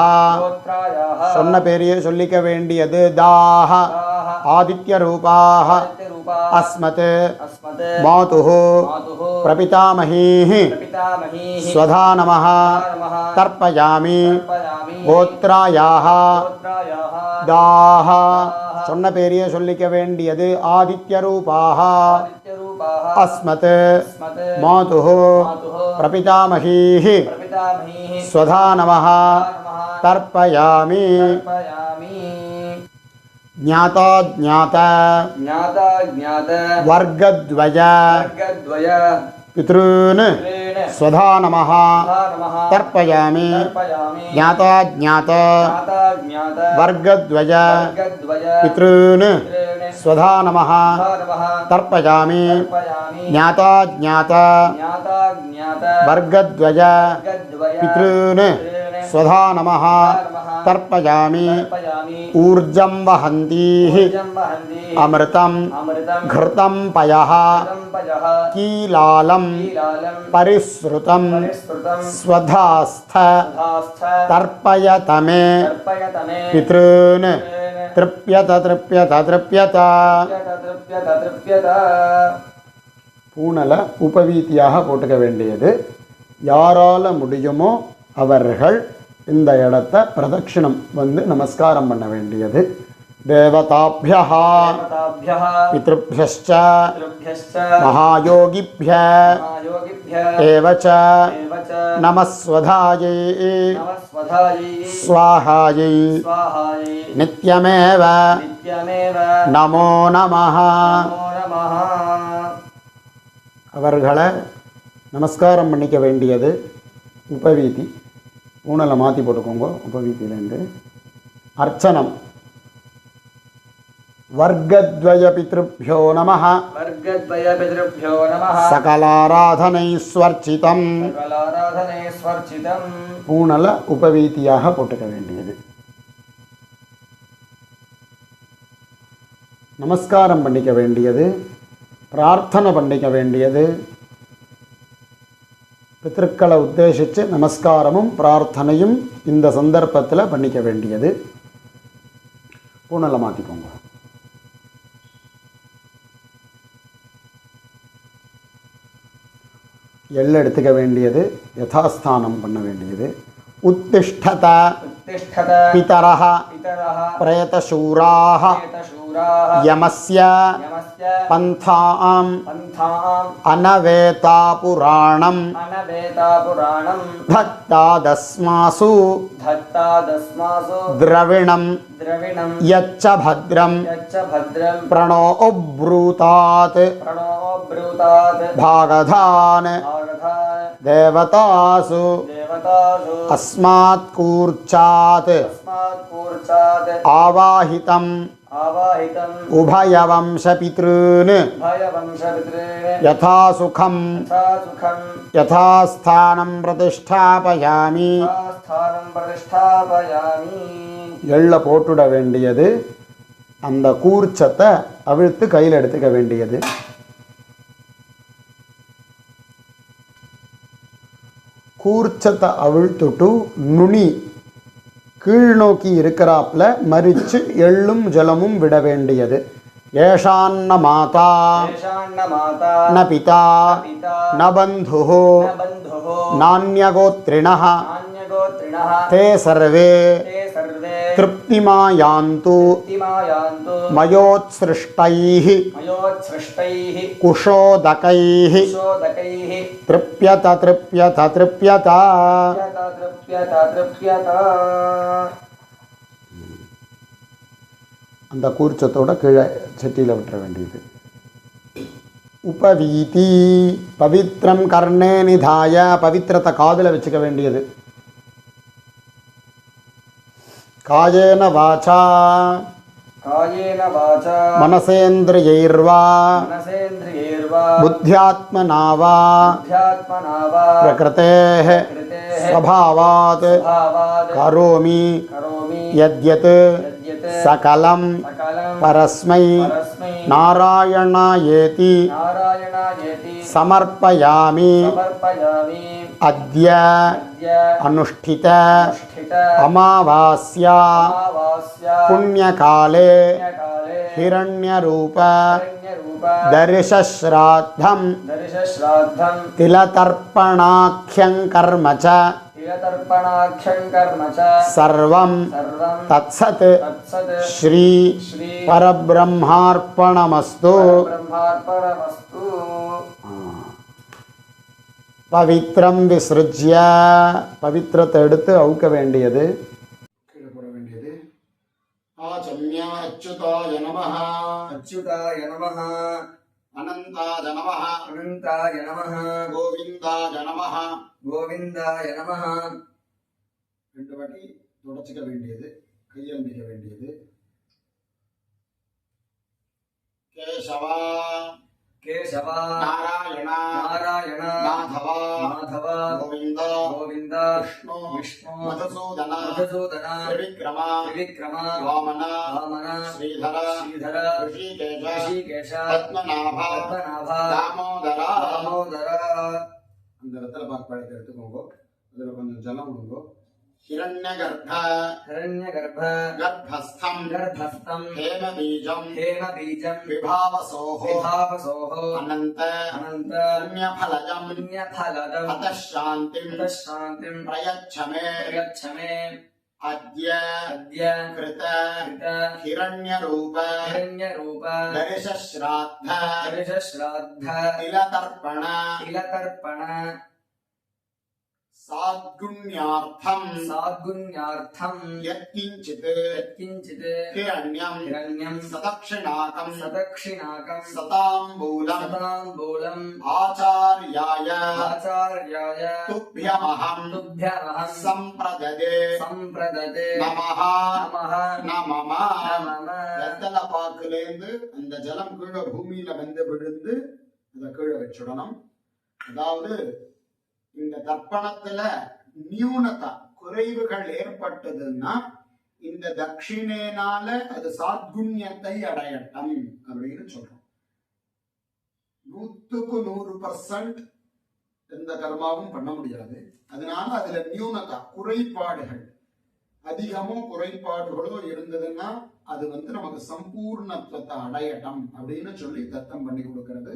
Speaker 3: சொன்ன பேரையே சொல்லிக்க வேண்டியது தாஹ ஆதித்ய ரூபாः अस्मत् मातुः प्रपितामहीः स्वधा नमः तर्पयामि கோத்ராயாः தாஹ சொன்ன பேரையே சொல்லிக்க வேண்டியது ஆதித்ய ரூபாः अस्मत् मातुः प्रपितामहीः स्वधा नमः तर्पयामि ज्ञाता ज्ञात वर्गद्वय पितॄन् स्वधा नमः तर्पयामि ज्ञाता ज्ञात वर्गद्वय पितॄन् स्वधा नमः तर्पयामि ज्ञाता ज्ञात वर्गद्वय पितॄन् स्वधा नमः तर्पयामि ऊर्जं वहन्तीः अमृतं घृतं पयः कीलालं परिसृतं स्वधास्थ तर्पयतमे पितॄन् तृप्यत तृप्यत तृप्यत பூணல உபவீதியாக போட்டுக்க வேண்டியது. யாரால முடியுமோ அவர்கள் இந்த இடத்தை பிரதட்சிணம் வந்து நமஸ்காரம் பண்ண வேண்டியது. தேவதாभ्यः பித்ருभ्यश्च महायोगिभ्यः एव च नमस्वधायै स्वाहायै नित्यमेव नमो नमः. அவர்களை நமஸ்காரம் பண்ணிக்க வேண்டியது உபவீதி. ஊனலை மாற்றி போட்டுக்கோங்க. உபவீதியிலேருந்து அர்ச்சனம். वर्गद्वय पितृभ्यो नमः सकलाराधनैस्वर्चितं பூணல உபவீதியாக போட்டுக்க வேண்டியது. நமஸ்காரம் பண்ணிக்க வேண்டியது, பிரார்த்தனை பண்ணிக்க வேண்டியது. பித்ருக்களை உத்தேசித்து நமஸ்காரமும் பிரார்த்தனையும் இந்த சந்தர்ப்பத்தில் பண்ணிக்க வேண்டியது. பூணலை மாற்றிக்கோங்க. எள்ள எடுத்துக்க வேண்டியது, யதாஸ்தானம் பண்ண வேண்டியது. உத்திஷ்டத பிதரஹ பிரேதசூராஹ யமஸ்ய பந்தாம் அனவேதா புராணம் தத்தாதஸ்மாசு திரவிணம் யச்ச பத்ரம் பிரணோ ப்ரூதாத் பாகதான் தேவதாசு अस्मात् कूर्चात् आवाहितम् उभयवंशपितॄन् यथा सुखं यथास्थानं प्रतिष्ठापयामि. எள்ள போட்டுட வேண்டியது. அந்த கூர்ச்சத்தை அவிழ்த்து கையில் எடுத்துக்க வேண்டியது. கூர்ச்சத்தை அவிழ்த்துட்டு நுனி கீழ்நோக்கி இருக்கிறாப்புல மறித்து எள்ளும் ஜலமும் விட வேண்டியது. ஏஷான்ன மாதா ந பிதா ந பந்துः நான்யகோத்ரிணः ते सर्वे तृप्तिमायान्तु मयोत्सृष्टैः कुशोदकैः तृप्यत तृप्यत तृप्यत. அந்த கூர்ச்சத்தோட கீழே செட்டியில் விட்டுற வேண்டியது. உபவீதி பவித்ரம் கர்ணே நிதாய, பவித்திரத்தை காதில் வச்சுக்க வேண்டியது. காயேன வாசா
Speaker 2: कायेन वाचा
Speaker 3: மனசேந்திரியைர்வா
Speaker 2: मनसेन्द्रियैर्वा
Speaker 3: புத்தியாத்மனா வா
Speaker 2: बुद्ध्यात्मना वा
Speaker 3: பிரகிருதேஹ
Speaker 2: कृतेः
Speaker 3: ஸ்வபாவாத்
Speaker 2: भावाद्
Speaker 3: கரோமி
Speaker 2: करोमि
Speaker 3: யத்யத்
Speaker 2: यद्यत्
Speaker 3: சகலம்
Speaker 2: सकलं
Speaker 3: பரஸ்மை
Speaker 2: परस्मै
Speaker 3: நாராயணாயேதி
Speaker 2: नारायणायेति
Speaker 3: சமர்ப்பயாமி
Speaker 2: समर्पयामि
Speaker 3: அத்ய
Speaker 2: अद्य
Speaker 3: அனுஷ்டித
Speaker 2: अनुष्ठित
Speaker 3: அமாவாஸ்யா
Speaker 2: अमावास्या
Speaker 3: புண்ணியகாலே
Speaker 2: पुण्यकाले
Speaker 3: ஹிரண்யரூப
Speaker 2: हिरण्यरूप
Speaker 3: தரிசஸ்ராத்தம்
Speaker 2: दर्शश्राद्धं
Speaker 3: திலதர்ப்பணாख्यं கர்ம ச
Speaker 2: तिलतर्पणाख्यं कर्म च
Speaker 3: சர்வம்
Speaker 2: सर्वं
Speaker 3: தத்சத்
Speaker 2: तत्सत्
Speaker 3: ஸ்ரீ
Speaker 2: श्री
Speaker 3: பரபிரம்மார்ப்பணமஸ்து
Speaker 2: ब्रह्मार्पणमस्तु
Speaker 3: பவித்ரம் விசிருஜ்ய பவித்திரத்தை எடுத்து அவுக்க வேண்டியது கீழே போட வேண்டியது ஆச்சம்யா அச்சுதாய நமஹ
Speaker 2: अच्युताय नमः
Speaker 3: அனந்தாய நமஹ
Speaker 2: अनन्ताय नमः
Speaker 3: கோவிந்தாய நமஹ
Speaker 2: गोविन्दाय नमः
Speaker 3: ரெண்டு வாட்டி தொடச்சிக்க வேண்டியது கையெழுந்திக்க வேண்டியது கேசவா
Speaker 2: केशवा
Speaker 3: நாராயண
Speaker 2: नारायण
Speaker 3: மாதவா
Speaker 2: माधव
Speaker 3: கோவிந்த
Speaker 2: गोविन्द
Speaker 3: விஷ்ணு
Speaker 2: विष्णु
Speaker 3: மதுசூதன
Speaker 2: मधुसूदन
Speaker 3: திரிவிக்ரம
Speaker 2: त्रिविक्रम
Speaker 3: வாமன
Speaker 2: वामन
Speaker 3: ஸ்ரீதர
Speaker 2: श्रीधर
Speaker 3: ரிஷிகேஷ
Speaker 2: ऋषिकेश
Speaker 3: பத்மநாப
Speaker 2: पद्मनाभ
Speaker 3: தாமோதர
Speaker 2: दामोदर
Speaker 3: அந்த ரத்தல பாக் பழத்தை எடுத்துக்கோங்க அதுல கொஞ்சம் ஜலம் விடுங்க ஹிரண்யகர்ப்ப
Speaker 2: हिरण्यगर्भ
Speaker 3: கர்ப்பஸ்தம்
Speaker 2: गर्भस्थं
Speaker 3: ஹேமபீஜம்
Speaker 2: हेमबीजं
Speaker 3: விபாவசோஹ
Speaker 2: विभावसोः
Speaker 3: அனந்த
Speaker 2: अनन्त
Speaker 3: புண்ணியஃபலஜம்
Speaker 2: पुण्यफलदं
Speaker 3: அத்தசாந்திம்
Speaker 2: ततशान्तिं
Speaker 3: பிரயச்சமே
Speaker 2: प्रयच्छ मे
Speaker 3: அத்ய
Speaker 2: अद्य
Speaker 3: கிருத
Speaker 2: कृत
Speaker 3: ஹிரண்யரூப
Speaker 2: हिरण्यरूप
Speaker 3: தரிசஸ்ராத்த
Speaker 2: दर्शश्राद्ध
Speaker 3: திலதர்ப்பண
Speaker 2: तिलतर्पण
Speaker 3: சாத்குண்யார்த்தம்
Speaker 2: साद्गुण्यार्थं
Speaker 3: யத்கிஞ்சித்
Speaker 2: यत्किञ्चित्
Speaker 3: ஹிரண்யம்
Speaker 2: हिरण्यं
Speaker 3: சதக்ஷிணாகம்
Speaker 2: सदक्षिणाकं
Speaker 3: சதாம்பூலம்
Speaker 2: सदाम्बूलम्
Speaker 3: ஆச்சார்யாய
Speaker 2: आचार्याय
Speaker 3: துப்யமஹம்
Speaker 2: तुभ्यमहं
Speaker 3: சம்பிரததே
Speaker 2: सम्प्रदते
Speaker 3: நமஹ
Speaker 2: नमः
Speaker 3: நமம
Speaker 2: नमः
Speaker 3: வெத்தலை பாக்குலேருந்து அந்த ஜலம் கீழே பூமியில வந்து விழுந்து அதை கீழே வச்சுடணும். அதாவது இந்த தர்ப்பணத்துல நியூனதா குறைவுகள் ஏற்பட்டதுன்னா இந்த தட்சிணேனால அது சாத்குண்யத்தை அடையட்டும் அப்படின்னு சொல்றோம். 100% எந்த கர்மாவும் பண்ண முடியாது. அதனால அதுல நியூனதா குறைபாடுகள் அதிகமோ குறைபாடுகளோ இருந்ததுன்னா அது நமக்கு சம்பூர்ணத்துவத்தை அடையட்டும் அப்படின்னு சொல்லி தத்தம் பண்ணி கொடுக்கிறது.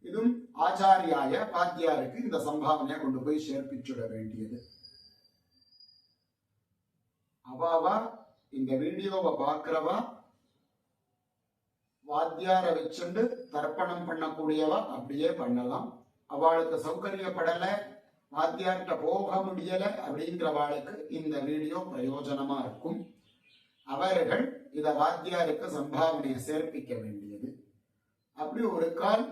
Speaker 3: இதுவும் ஆச்சாரியாய பாத்தியாருக்கு இந்த சம்பாவனையை கொண்டு போய் சேர்ப்பிச்சுட வேண்டியது. அவாவா இந்த வீடியோவை பார்க்கிறவா வாத்தியார வச்சுண்டு தர்ப்பணம் பண்ணக்கூடியவா அப்படியே பண்ணலாம். அவளுக்கு சௌகரியப்படல, வாத்தியார்கிட்ட போக முடியல அப்படிங்கிறவாளுக்கு இந்த வீடியோ பிரயோஜனமா இருக்கும். அவர்கள் இத வாத்தியாருக்கு சம்பாவனையை சேர்ப்பிக்க வேண்டியது. அப்படி ஒரு கால்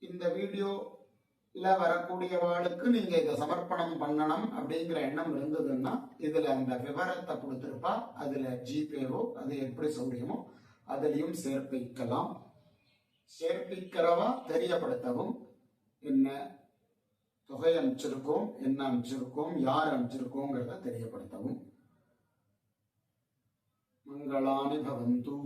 Speaker 3: இந்த வீடியோல வரக்கூடியவாளுக்கு நீங்க இதை சமர்ப்பணம் பண்ணணும் அப்படிங்கிற எண்ணம் இருந்ததுன்னா இதுல அந்த விவரத்தை கொடுத்திருப்பா, அதுல ஜிபேவோ அது எப்படி சௌரியமோ அதுலயும் சேர்ப்பிக்கலாம். சேர்ப்பிக்கிறவா தெரியப்படுத்தவும் என்ன தொகை அனுப்பிச்சிருக்கோம், என்ன அனுப்பிச்சிருக்கோம், யார் அனுப்பிச்சிருக்கோங்கிறத தெரியப்படுத்தவும். மங்களானி பவந்து.